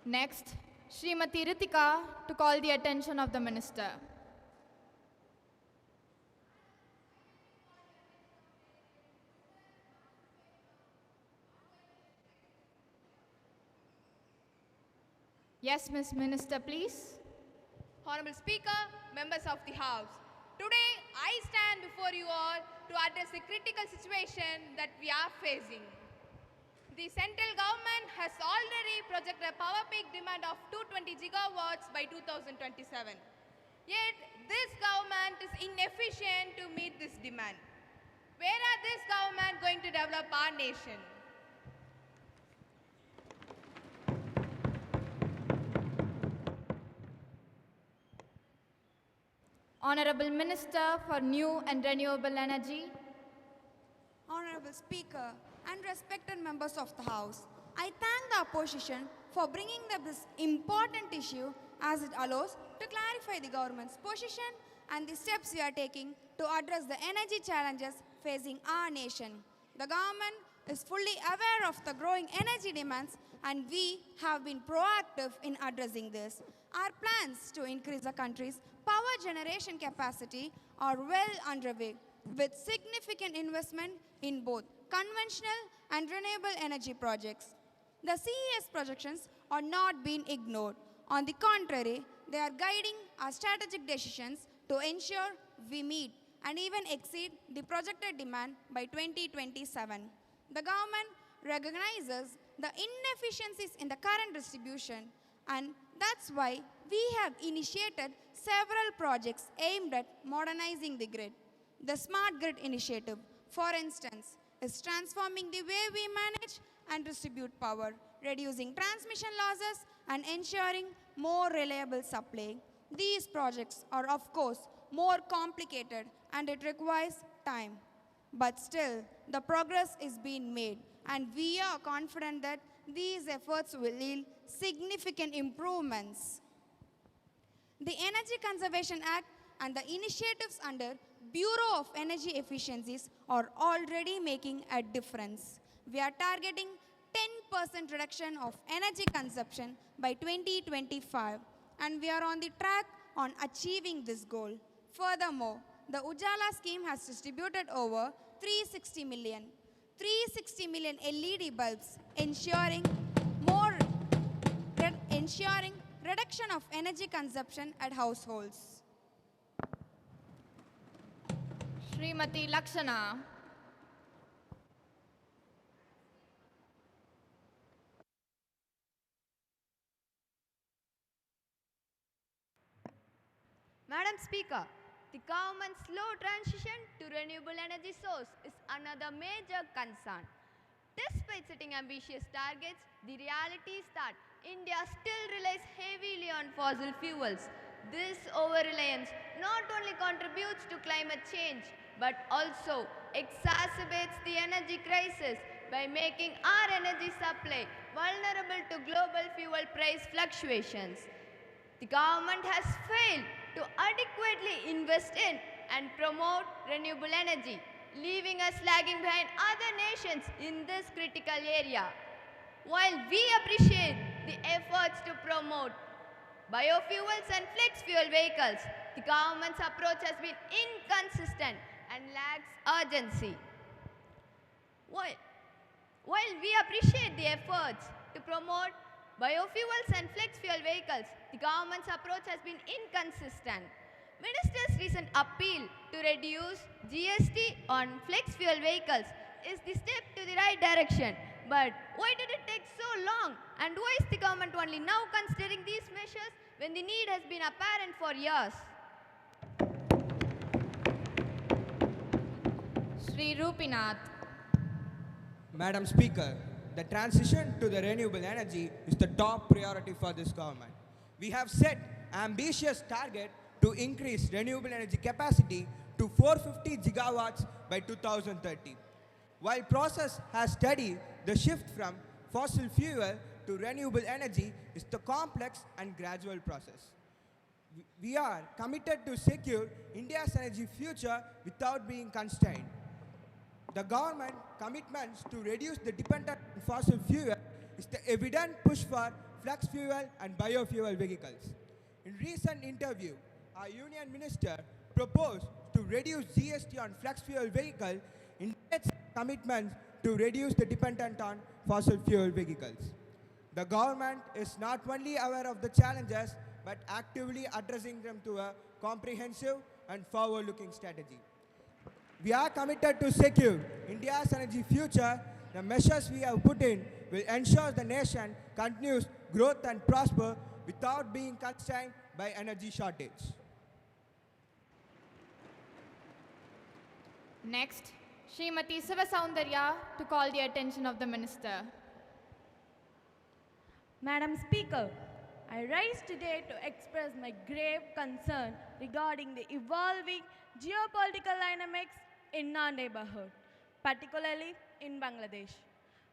Next, Srimati Ritika to call the attention of the Minister. Yes, Ms. Minister, please. Honorable Speaker, members of the House, today I stand before you all to address the critical situation that we are facing. The central government has already projected a power peak demand of 220 gigawatts by 2027. Yet, this government is inefficient to meet this demand. Where are this government going to develop our nation? Honorable Minister for New and Renewable Energy. Honorable Speaker and respected members of the House, I thank the opposition for bringing up this important issue as it allows to clarify the government's position and the steps we are taking to address the energy challenges facing our nation. The government is fully aware of the growing energy demands and we have been proactive in addressing this. Our plans to increase the country's power generation capacity are well underway, with significant investment in both conventional and renewable energy projects. The CES projections are not being ignored. On the contrary, they are guiding our strategic decisions to ensure we meet and even exceed the projected demand by 2027. The government recognizes the inefficiencies in the current distribution, and that's why we have initiated several projects aimed at modernizing the grid. The Smart Grid Initiative, for instance, is transforming the way we manage and distribute power, reducing transmission losses and ensuring more reliable supply. These projects are, of course, more complicated and it requires time. But still, the progress is being made and we are confident that these efforts will yield significant improvements. The Energy Conservation Act and the initiatives under Bureau of Energy Efficiencies are already making a difference. We are targeting 10% reduction of energy consumption by 2025 and we are on the track on achieving this goal. Furthermore, the Ujala scheme has distributed over 360 million LED bulbs, ensuring reduction of energy consumption at households. Srimati Lakshana. Madam Speaker, the government's slow transition to renewable energy source is another major concern. Despite setting ambitious targets, the reality is that India still relies heavily on fossil fuels. This over-reliance not only contributes to climate change, but also exacerbates the energy crisis by making our energy supply vulnerable to global fuel price fluctuations. The government has failed to adequately invest in and promote renewable energy, leaving us lagging behind other nations in this critical area. While we appreciate the efforts to promote biofuels and flex fuel vehicles, the government's approach has been inconsistent and lacks urgency. While we appreciate the efforts to promote biofuels and flex fuel vehicles, the government's approach has been inconsistent. Minister's recent appeal to reduce GST on flex fuel vehicles is the step to the right direction. But why did it take so long? And why is the government only now considering these measures when the need has been apparent for years? Sri Rupinath. Madam Speaker, the transition to the renewable energy is the top priority for this government. We have set ambitious target to increase renewable energy capacity to 450 gigawatts by 2030. While process has studied, the shift from fossil fuel to renewable energy is the complex and gradual process. We are committed to secure India's energy future without being constrained. The government commitments to reduce the dependence on fossil fuel is the evident push for flex fuel and biofuel vehicles. In recent interview, our union minister proposed to reduce GST on flex fuel vehicle in its commitments to reduce the dependence on fossil fuel vehicles. The government is not only aware of the challenges, but actively addressing them to a comprehensive and forward-looking strategy. We are committed to secure India's energy future. The measures we have put in will ensure the nation continues growth and prosper without being constrained by energy shortage. Next, Srimati Sivasoundarya to call the attention of the Minister. Madam Speaker, I rise today to express my grave concern regarding the evolving geopolitical dynamics in our neighborhood, particularly in Bangladesh.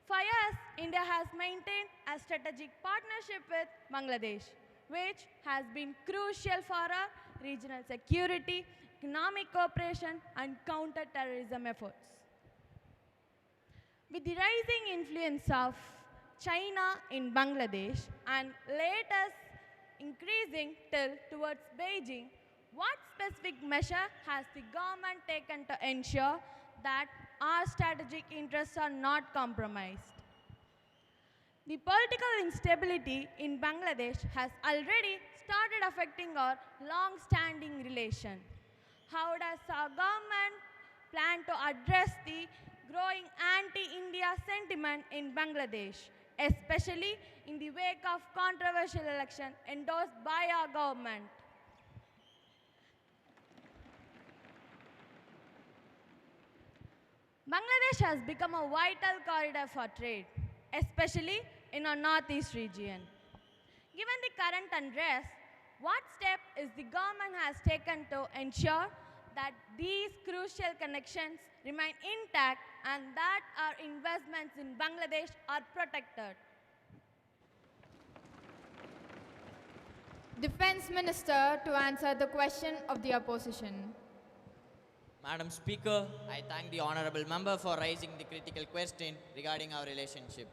For years, India has maintained a strategic partnership with Bangladesh, which has been crucial for our regional security, economic cooperation, and counter-terrorism efforts. With the rising influence of China in Bangladesh and latest increasing tilt towards Beijing, what specific measure has the government taken to ensure that our strategic interests are not compromised? The political instability in Bangladesh has already started affecting our long-standing relation. How does our government plan to address the growing anti-India sentiment in Bangladesh, especially in the wake of controversial election endorsed by our government? Bangladesh has become a vital corridor for trade, especially in our northeast region. Given the current unrest, what step is the government has taken to ensure that these crucial connections remain intact and that our investments in Bangladesh are protected? Defense Minister to answer the question of the opposition. Madam Speaker, I thank the honorable member for raising the critical question regarding our relationship.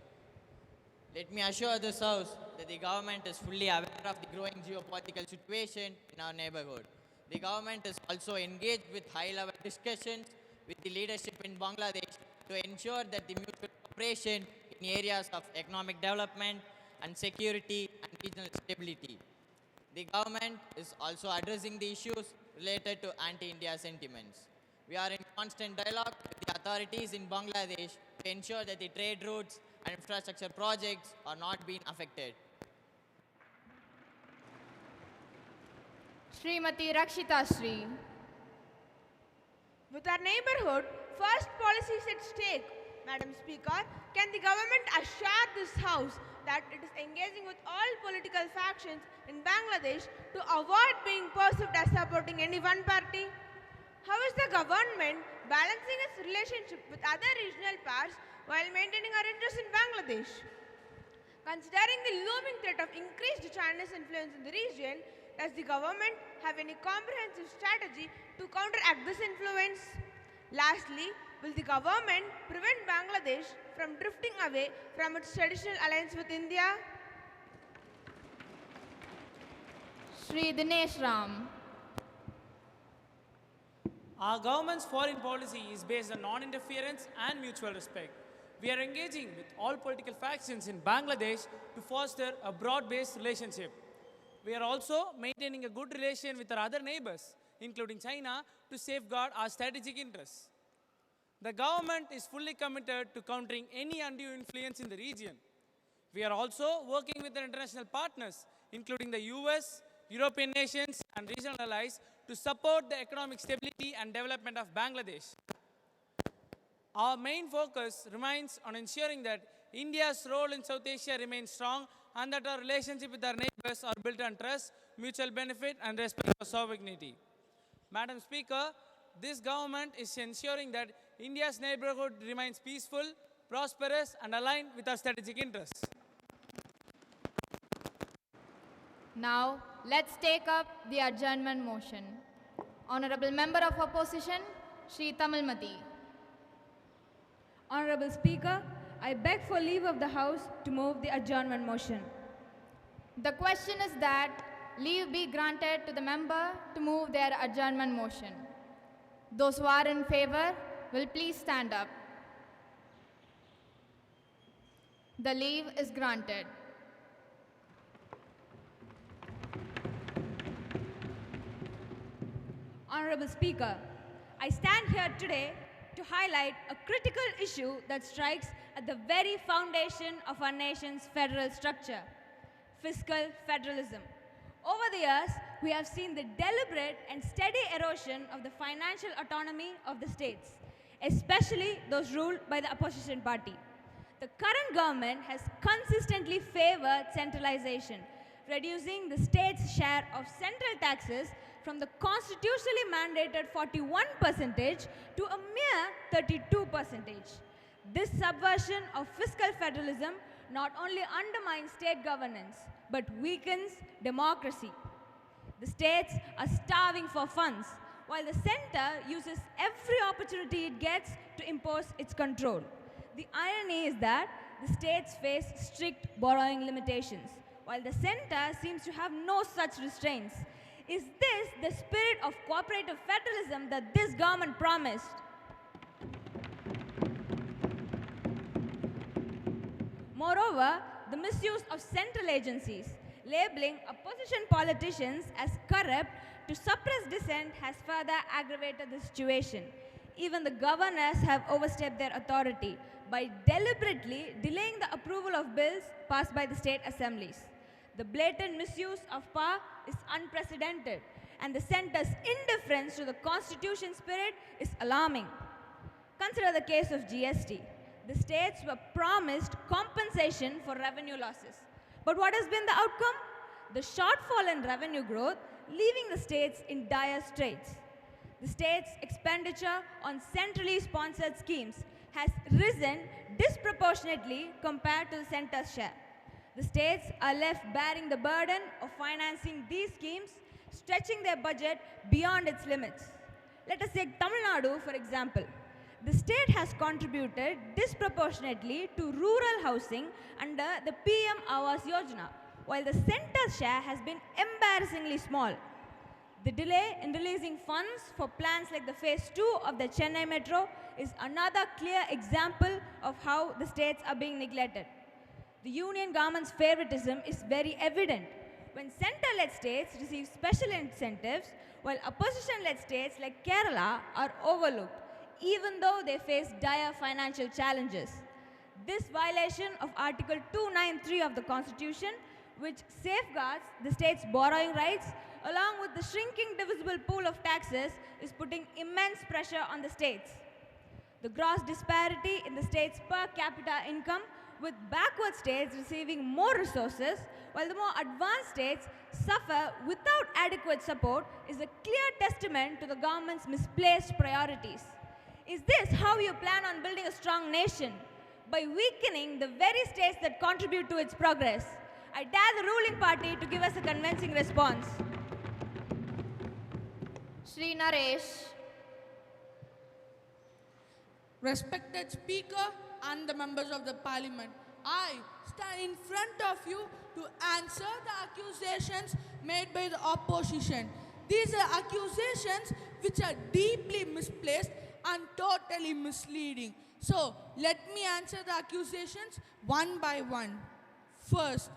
Let me assure this House that the government is fully aware of the growing geopolitical situation in our neighborhood. The government is also engaged with high-level discussions with the leadership in Bangladesh to ensure that the mutual cooperation in areas of economic development and security and regional stability. The government is also addressing the issues related to anti-India sentiments. We are in constant dialogue with the authorities in Bangladesh to ensure that the trade routes and infrastructure projects are not being affected. Srimati Rakshita Sri. With our neighborhood, first policies at stake, Madam Speaker, can the government assure this House that it is engaging with all political factions in Bangladesh to avoid being perceived as supporting any one party? How is the government balancing its relationship with other regional powers while maintaining our interests in Bangladesh? Considering the looming threat of increased Chinese influence in the region, does the government have any comprehensive strategy to counteract this influence? Lastly, will the government prevent Bangladesh from drifting away from its traditional alliance with India? Shri Dinesh Ram. Our government's foreign policy is based on non-interference and mutual respect. We are engaging with all political factions in Bangladesh to foster a broad-based relationship. We are also maintaining a good relation with our other neighbors, including China, to safeguard our strategic interests. The government is fully committed to countering any undue influence in the region. We are also working with our international partners, including the US, European nations, and regional allies, to support the economic stability and development of Bangladesh. Our main focus remains on ensuring that India's role in South Asia remains strong and that our relationship with our neighbors are built on trust, mutual benefit, and respect for sovereignty. Madam Speaker, this government is ensuring that India's neighborhood remains peaceful, prosperous, and aligned with our strategic interests. Now, let's take up the adjournment motion. Honorable Member of Opposition, Shri Tamilmati. Honorable Speaker, I beg for leave of the House to move the adjournment motion. The question is that leave be granted to the member to move their adjournment motion. Those who are in favor will please stand up. The leave is granted. Honorable Speaker, I stand here today to highlight a critical issue that strikes at the very foundation of our nation's federal structure, fiscal federalism. Over the years, we have seen the deliberate and steady erosion of the financial autonomy of the states, especially those ruled by the opposition party. The current government has consistently favored centralization, reducing the state's share of central taxes from the constitutionally mandated 41% to a mere 32%. This subversion of fiscal federalism not only undermines state governance, but weakens democracy. The states are starving for funds, while the center uses every opportunity it gets to impose its control. The irony is that the states face strict borrowing limitations, while the center seems to have no such restraints. Is this the spirit of cooperative federalism that this government promised? Moreover, the misuse of central agencies, labeling opposition politicians as corrupt to suppress dissent, has further aggravated the situation. Even the governors have overstepped their authority by deliberately delaying the approval of bills passed by the state assemblies. The blatant misuse of power is unprecedented, and the center's indifference to the constitution spirit is alarming. Consider the case of GST. The states were promised compensation for revenue losses. But what has been the outcome? The shortfall in revenue growth, leaving the states in dire straits. The state's expenditure on centrally sponsored schemes has risen disproportionately compared to the center's share. The states are left bearing the burden of financing these schemes, stretching their budget beyond its limits. Let us take Tamil Nadu, for example. The state has contributed disproportionately to rural housing under the PM Awas Yojana, while the center's share has been embarrassingly small. The delay in releasing funds for plans like the Phase 2 of the Chennai Metro is another clear example of how the states are being neglected. The union government's favoritism is very evident. When center-led states receive special incentives, while opposition-led states like Kerala are overlooked, even though they face dire financial challenges. This violation of Article 293 of the Constitution, which safeguards the state's borrowing rights, along with the shrinking divisible pool of taxes, is putting immense pressure on the states. The gross disparity in the state's per capita income, with backward states receiving more resources, while the more advanced states suffer without adequate support, is a clear testament to the government's misplaced priorities. Is this how you plan on building a strong nation? By weakening the very states that contribute to its progress? I dare the ruling party to give us a convincing response. Shri Naresh. Respected Speaker and the members of the Parliament, I stand in front of you to answer the accusations made by the opposition. These are accusations which are deeply misplaced and totally misleading. So, let me answer the accusations one by one. First,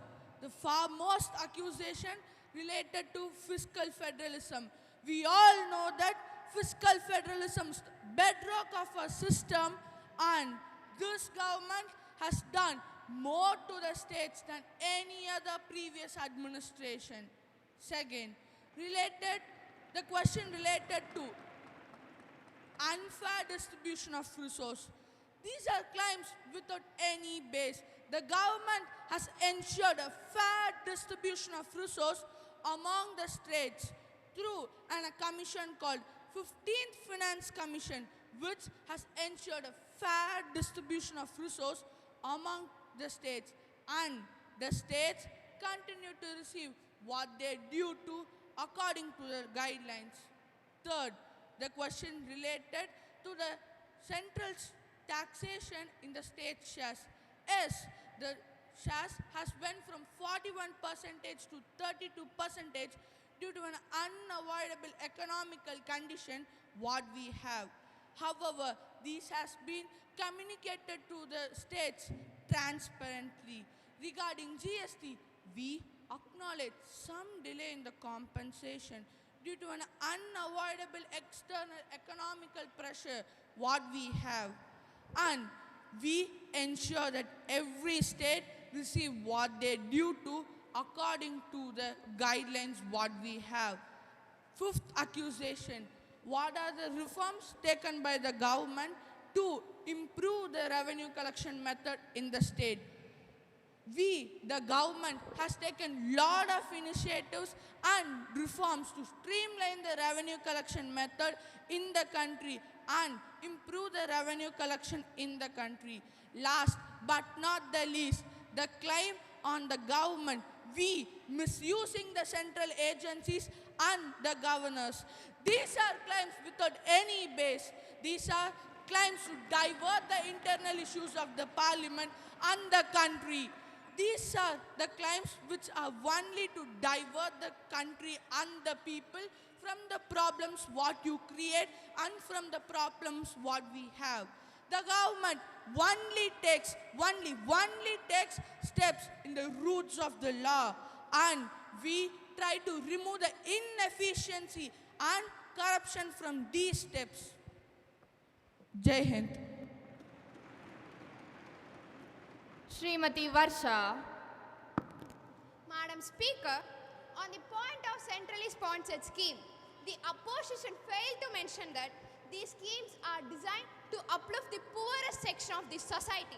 the foremost accusation related to fiscal federalism. We all know that fiscal federalism is the bedrock of our system, and this government has done more to the states than any other previous administration. Second, the question related to unfair distribution of resource. These are claims without any base. The government has ensured a fair distribution of resource among the states through a commission called 15th Finance Commission, which has ensured a fair distribution of resource among the states, and the states continue to receive what they due to according to the guidelines. Third, the question related to the central taxation in the state shares. Yes, the shares has went from 41% to 32% due to an unavoidable economical condition what we have. However, this has been communicated to the states transparently. Regarding GST, we acknowledge some delay in the compensation due to an unavoidable external economical pressure what we have. And we ensure that every state receive what they due to according to the guidelines what we have. Fifth accusation, what are the reforms taken by the government to improve the revenue collection method in the state? We, the government, has taken lot of initiatives and reforms to streamline the revenue collection method in the country and improve the revenue collection in the country. Last but not the least, the claim on the government, we misusing the central agencies and the governors. These are claims without any base. These are claims to divert the internal issues of the parliament and the country. These are the claims which are only to divert the country and the people from the problems what you create and from the problems what we have. The government only takes steps in the roots of the law, and we try to remove the inefficiency and corruption from these steps. Jai Hind. Srimati Varsha. Madam Speaker, on the point of centrally sponsored scheme, the opposition failed to mention that these schemes are designed to uplift the poorest section of the society,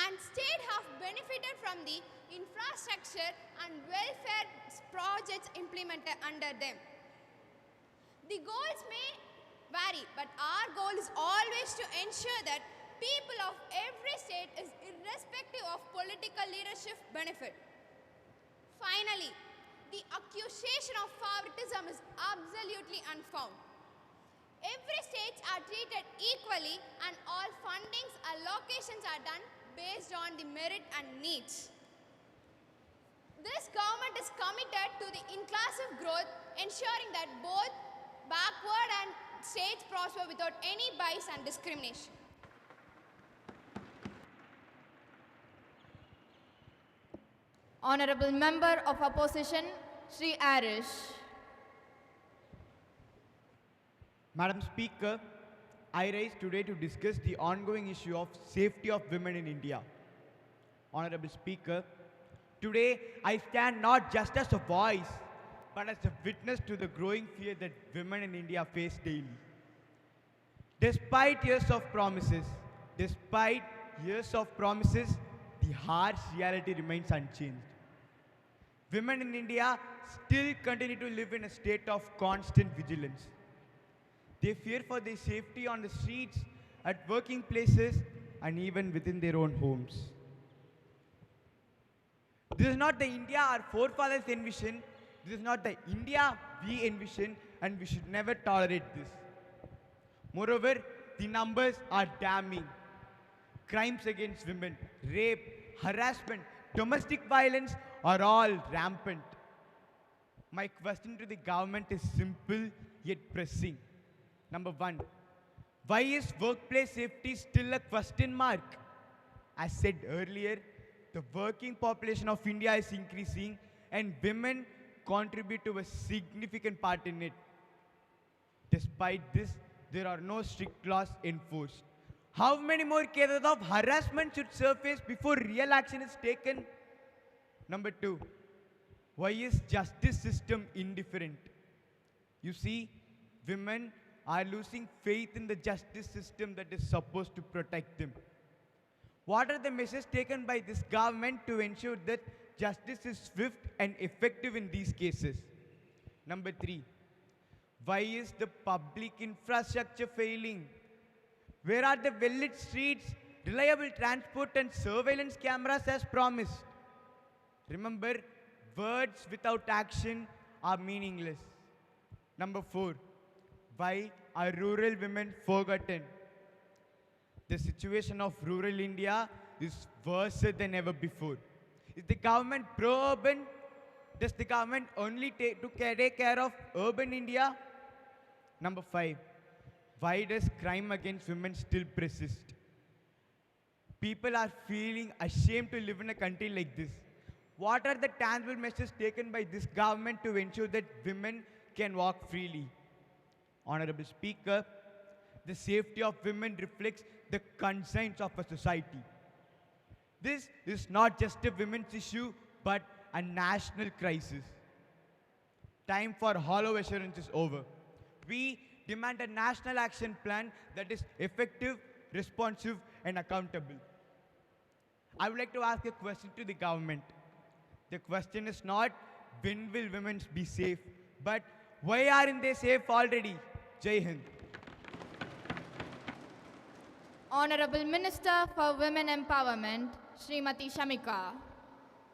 and state have benefited from the infrastructure and welfare projects implemented under them. The goals may vary, but our goal is always to ensure that people of every state is irrespective of political leadership benefit. Finally, the accusation of favoritism is absolutely unfounded. Every states are treated equally and all fundings allocations are done based on the merit and needs. This government is committed to the inclusive growth, ensuring that both backward and states prosper without any bias and discrimination. Honorable Member of Opposition, Sri Arish. Madam Speaker, I rise today to discuss the ongoing issue of safety of women in India. Honorable Speaker, today I stand not just as a voice, but as a witness to the growing fear that women in India face daily. Despite years of promises, the harsh reality remains unchanged. Women in India still continue to live in a state of constant vigilance. They fear for their safety on the streets, at working places, and even within their own homes. This is not the India our forefathers envisioned. This is not the India we envision, and we should never tolerate this. Moreover, the numbers are damning. Crimes against women, rape, harassment, domestic violence are all rampant. My question to the government is simple yet pressing. Number 1, why is workplace safety still a question mark? As said earlier, the working population of India is increasing and women contribute to a significant part in it. Despite this, there are no strict laws enforced. How many more cases of harassment should surface before real action is taken? Number 2, why is justice system indifferent? You see, women are losing faith in the justice system that is supposed to protect them. What are the measures taken by this government to ensure that justice is swift and effective in these cases? Number 3, why is the public infrastructure failing? Where are the well-lit streets, reliable transport and surveillance cameras as promised? Remember, words without action are meaningless. Number 4, why are rural women forgotten? The situation of rural India is worse than ever before. Is the government pro-urban? Does the government only take care of urban India? Number 5, why does crime against women still persist? People are feeling ashamed to live in a country like this. What are the tangible measures taken by this government to ensure that women can walk freely? Honorable Speaker, the safety of women reflects the concerns of a society. This is not just a women's issue, but a national crisis. Time for hollow assurance is over. We demand a national action plan that is effective, responsive, and accountable. I would like to ask a question to the government. The question is not, when will women be safe, but why aren't they safe already? Jai Hind. Honorable Minister for Women Empowerment, Srimati Shamika.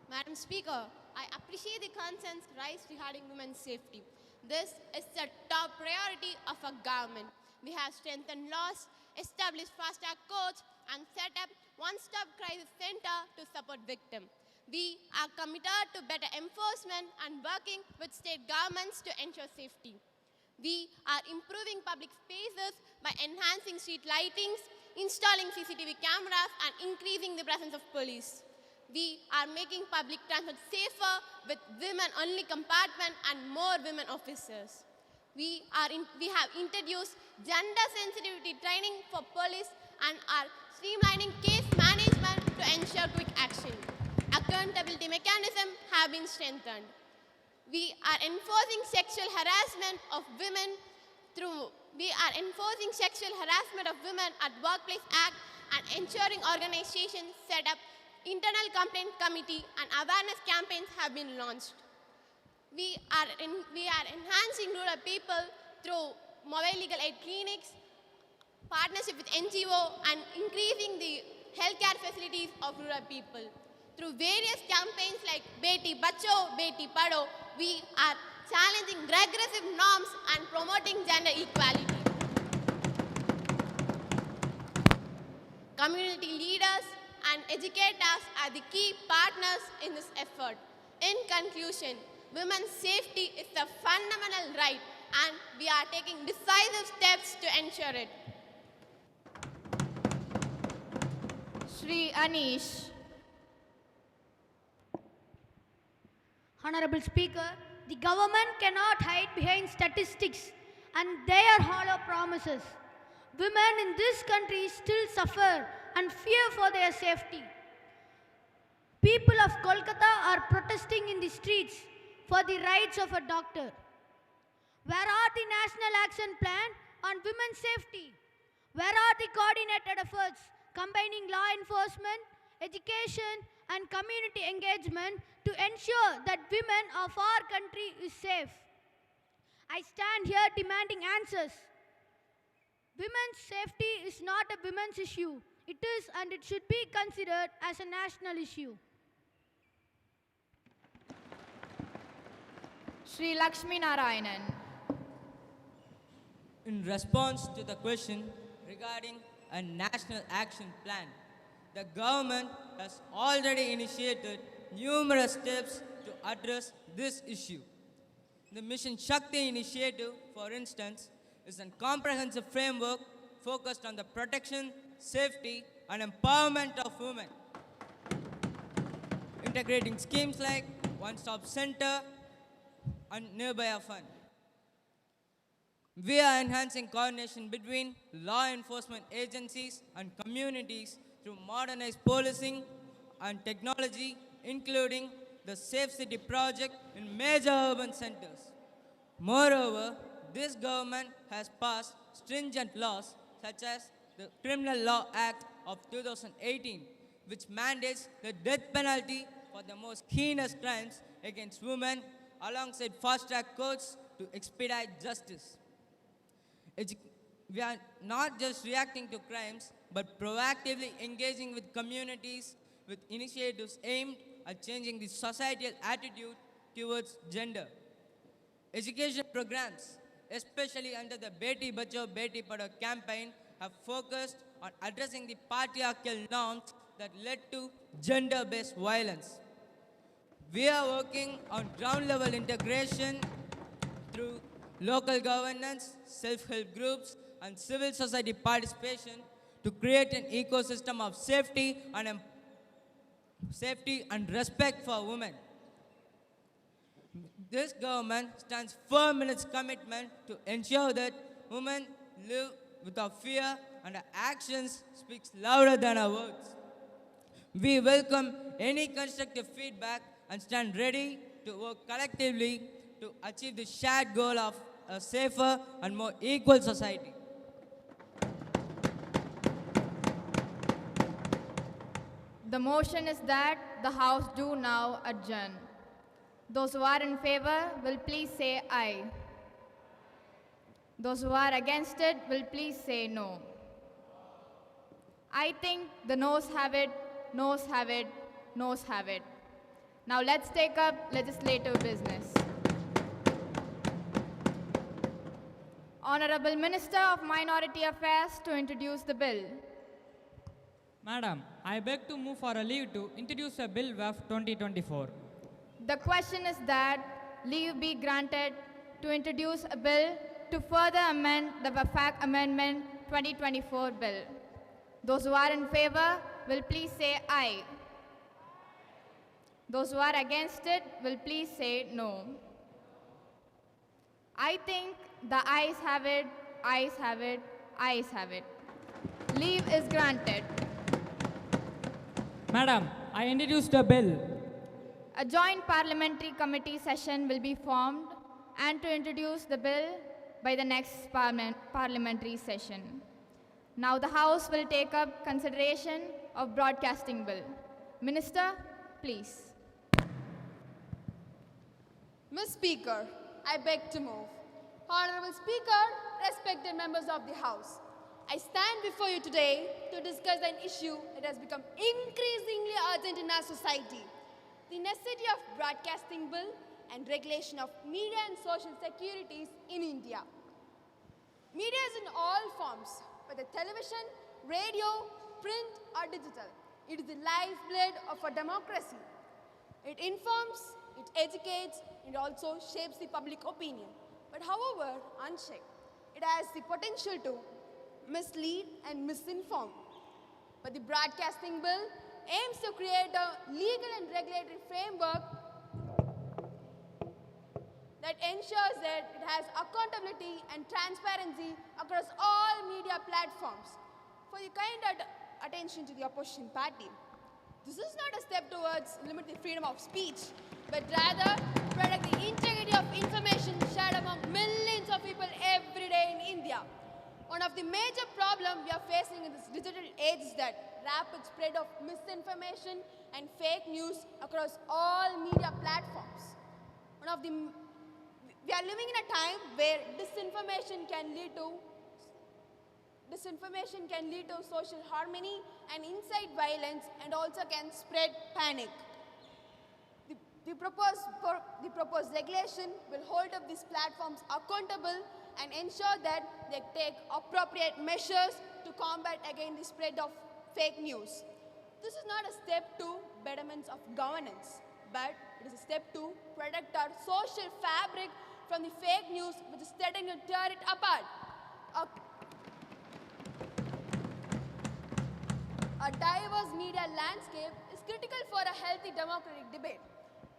Madam Speaker, I appreciate the concerns raised regarding women's safety. This is the top priority of our government. We have strengthened laws, established fast-track courts, and set up one-stop crisis center to support victims. We are committed to better enforcement and working with state governments to ensure safety. We are improving public spaces by enhancing street lightings, installing CCTV cameras, and increasing the presence of police. We are making public transport safer with women-only compartment and more women officers. We have introduced gender sensitivity training for police and are streamlining case management to ensure quick action. Accountability mechanisms have been strengthened. We are enforcing sexual harassment of women at Workplace Act and ensuring organizations set up internal complaint committee and awareness campaigns have been launched. We are enhancing rural people through mobile legal aid clinics, partnership with NGO, and increasing the healthcare facilities of rural people. Through various campaigns like Beti Bachao, Beti Padho, we are challenging regressive norms and promoting gender equality. Community leaders and educators are the key partners in this effort. In conclusion, women's safety is a fundamental right and we are taking decisive steps to ensure it. Shri Anish. Honorable Speaker, the government cannot hide behind statistics and their hollow promises. Women in this country still suffer and fear for their safety. People of Kolkata are protesting in the streets for the rights of a doctor. Where are the National Action Plan on women's safety? Where are the coordinated efforts combining law enforcement, education, and community engagement to ensure that women of our country is safe? I stand here demanding answers. Women's safety is not a women's issue. It is and it should be considered as a national issue. Shri Lakshmi Narayanan. In response to the question regarding a national action plan, the government has already initiated numerous steps to address this issue. The Mission Shakti initiative, for instance, is a comprehensive framework focused on the protection, safety, and empowerment of women, integrating schemes like One-Stop Center and Nirbhaya Fund. We are enhancing coordination between law enforcement agencies and communities through modernized policing and technology, including the Safe City project in major urban centers. Moreover, this government has passed stringent laws such as the Criminal Law Act of 2018, which mandates the death penalty for the most heinous crimes against women, alongside fast-track courts to expedite justice. We are not just reacting to crimes, but proactively engaging with communities with initiatives aimed at changing the societal attitude towards gender. Education programs, especially under the Beti Bachao Beti Padhao campaign, have focused on addressing the patriarchal norms that led to gender-based violence. We are working on ground-level integration through local governance, self-help groups, and civil society participation to create an ecosystem of safety and respect for women. This government stands firm in its commitment to ensure that women live without fear and our actions speak louder than our words. We welcome any constructive feedback and stand ready to work collectively to achieve the shared goal of a safer and more equal society. The motion is that the House do now adjourn. Those who are in favor will please say aye. Those who are against it will please say no. I think the noes have it, noes have it, noes have it. Now let's take up legislative business. Honorable Minister of Minority Affairs to introduce the bill. Madam, I beg to move for a leave to introduce a bill WAF 2024. The question is that leave be granted to introduce a bill to further amend the WAFAC Amendment 2024 bill. Those who are in favor will please say aye. Those who are against it will please say no. I think the ayes have it, ayes have it, ayes have it. Leave is granted. Madam, I introduced a bill. A joint parliamentary committee session will be formed and to introduce the bill by the next parliamentary session. Now the House will take up consideration of broadcasting bill. Minister, please. Ms. Speaker, I beg to move. Honorable Speaker, respected members of the House, I stand before you today to discuss an issue that has become increasingly urgent in our society: the necessity of broadcasting bill and regulation of media and social securities in India. Media is in all forms, whether television, radio, print or digital. It is the lifeblood of a democracy. It informs, it educates, it also shapes the public opinion. But however unchecked, it has the potential to mislead and misinform. But the broadcasting bill aims to create a legal and regulatory framework that ensures that it has accountability and transparency across all media platforms. For the kind attention to the opposition party, this is not a step towards limit the freedom of speech, but rather protect the integrity of information shared among millions of people every day in India. One of the major problems we are facing in this digital age is that rapid spread of misinformation and fake news across all media platforms. We are living in a time where disinformation can lead to social harmony and incite violence, and also can spread panic. The proposed regulation will hold up these platforms accountable and ensure that they take appropriate measures to combat against the spread of fake news. This is not a step to betterment of governance, but it is a step to protect our social fabric from the fake news which is threatening to tear it apart. A diverse media landscape is critical for a healthy democratic debate,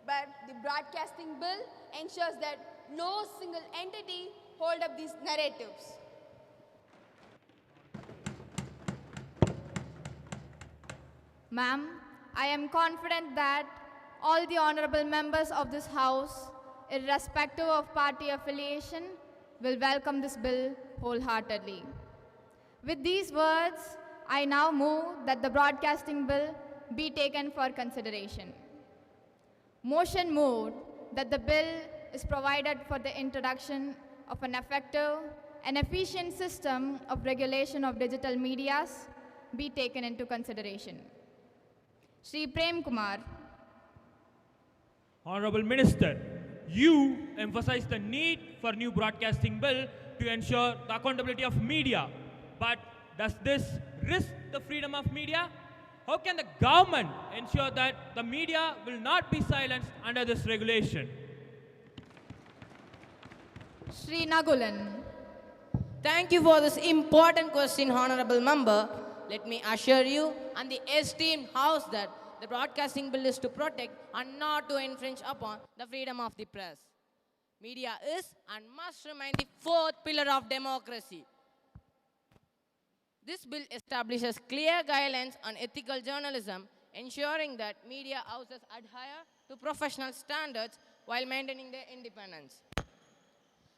but the broadcasting bill ensures that no single entity hold up these narratives. Ma'am, I am confident that all the honorable members of this House, irrespective of party affiliation, will welcome this bill wholeheartedly. With these words, I now move that the broadcasting bill be taken for consideration. Motion moved that the bill is provided for the introduction of an effective and efficient system of regulation of digital medias be taken into consideration. Shri Prem Kumar. Honorable Minister, you emphasize the need for new broadcasting bill to ensure the accountability of media. But does this risk the freedom of media? How can the government ensure that the media will not be silenced under this regulation? Shri Nagulan. Thank you for this important question, Honorable Member. Let me assure you and the esteemed House that the broadcasting bill is to protect and not to infringe upon the freedom of the press. Media is and must remain the fourth pillar of democracy. This bill establishes clear guidelines on ethical journalism, ensuring that media houses adhere to professional standards while maintaining their independence.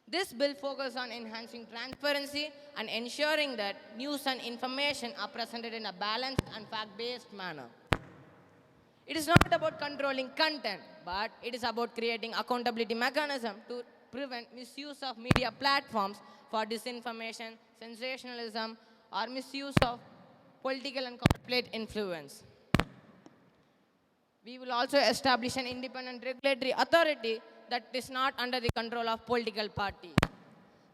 This bill focuses on enhancing transparency and ensuring that news and information are presented in a balanced and fact-based manner. It is not about controlling content, but it is about creating accountability mechanism to prevent misuse of media platforms for disinformation, sensationalism, or misuse of political and corporate influence. We will also establish an independent regulatory authority that is not under the control of political party.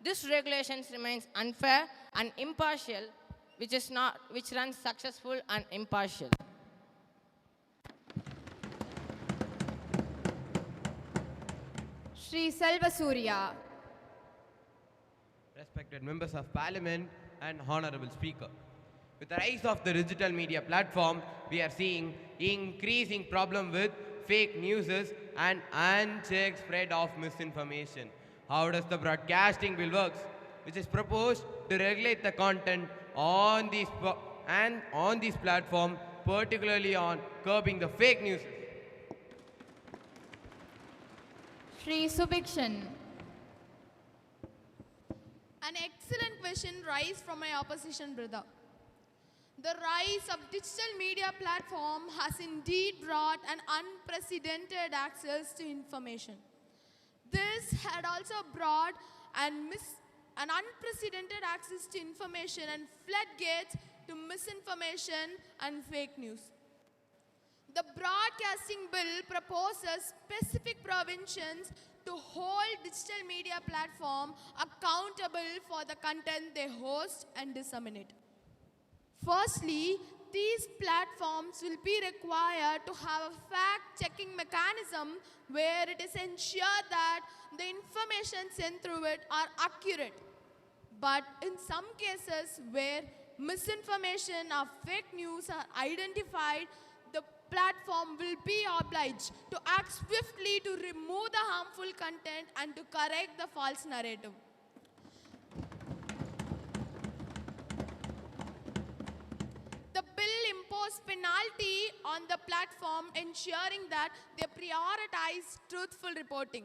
This regulation remains unfair and impartial, which runs successful and impartial. Shri Selva Surya. Respected members of parliament and honorable speaker. With the rise of the digital media platform, we are seeing increasing problem with fake news and unchecked spread of misinformation. How does the broadcasting bill works, which is proposed to regulate the content on these platforms, particularly on curbing the fake news? Shri Subikshan. An excellent question raised from my opposition brother. The rise of digital media platform has indeed brought an unprecedented access to information. This had also brought an unprecedented access to information and floodgates to misinformation and fake news. The broadcasting bill proposes specific provisions to hold digital media platform accountable for the content they host and disseminate. Firstly, these platforms will be required to have a fact-checking mechanism where it is ensured that the information sent through it are accurate. But in some cases where misinformation or fake news are identified, the platform will be obliged to act swiftly to remove the harmful content and to correct the false narrative. The bill imposes penalty on the platform, ensuring that they prioritize truthful reporting.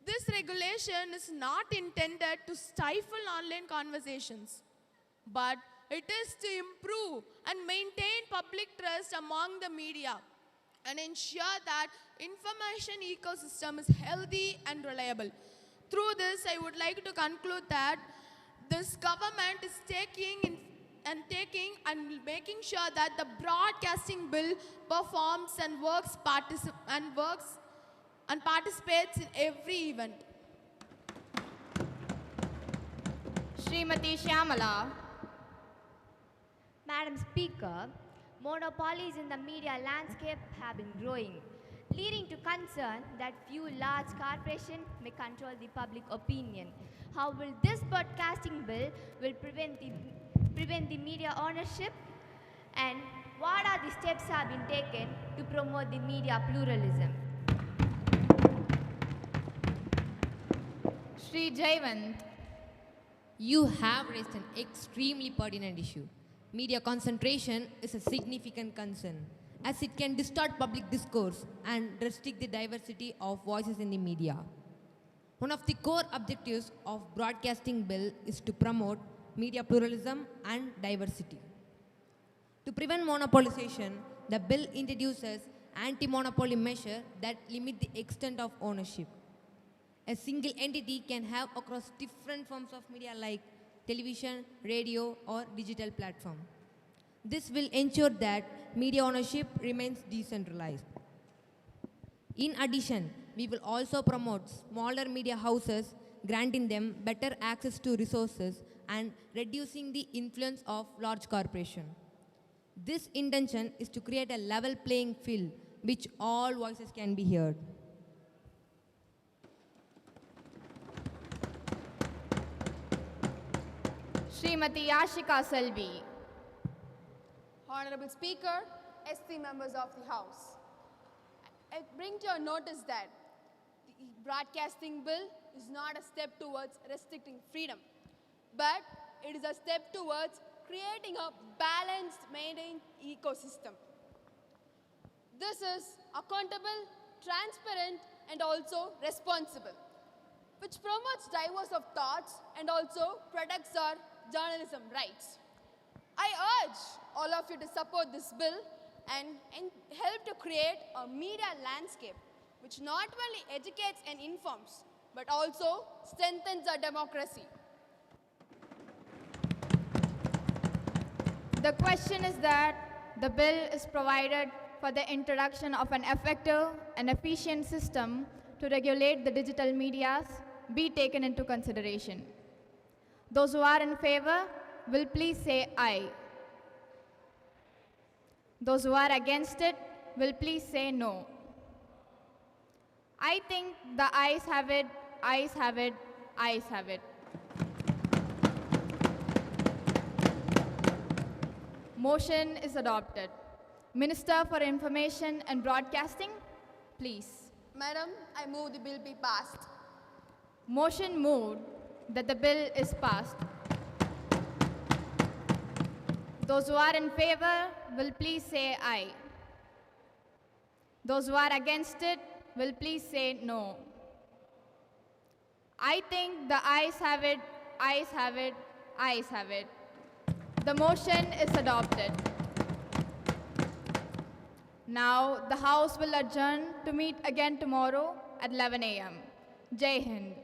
This regulation is not intended to stifle online conversations, but it is to improve and maintain public trust among the media and ensure that information ecosystem is healthy and reliable. Through this, I would like to conclude that this government is taking and making sure that the broadcasting bill performs and participates in every event. Srimati Shyamala. Madam Speaker, monopolies in the media landscape have been growing. leading to concern that few large corporations may control the public opinion. How will this broadcasting bill will prevent the media ownership, and what are the steps have been taken to promote the media pluralism? Shri Jayvant. You have raised an extremely pertinent issue. Media concentration is a significant concern, as it can distort public discourse and restrict the diversity of voices in the media. One of the core objectives of broadcasting bill is to promote media pluralism and diversity. To prevent monopolization, the bill introduces anti-monopoly measures that limit the extent of ownership. A single entity can have across different forms of media like television, radio, or digital platform. This will ensure that media ownership remains decentralized. In addition, we will also promote smaller media houses, granting them better access to resources and reducing the influence of large corporations. This intention is to create a level playing field which all voices can be heard. Srimati Yashika Selvi. Honorable Speaker, esteemed members of the House, I bring to your notice that the broadcasting bill is not a step towards restricting freedom, but it is a step towards creating a balanced, maintained ecosystem. This is accountable, transparent, and also responsible, which promotes diversity of thoughts and also protects our journalism rights. I urge all of you to support this bill and help to create a media landscape which not only educates and informs, but also strengthens our democracy. The question is that the bill is provided for the introduction of an effective and efficient system to regulate the digital medias be taken into consideration. Those who are in favor will please say aye. Those who are against it will please say no. I think the ayes have it, ayes have it, ayes have it. Motion is adopted. Minister for Information and Broadcasting, please. Madam, I move the bill be passed. Motion moved that the bill is passed. Those who are in favor will please say aye. Those who are against it will please say no. I think the ayes have it, ayes have it, ayes have it. The motion is adopted. Now the House will adjourn to meet again tomorrow at 11 a.m. Jai Hind.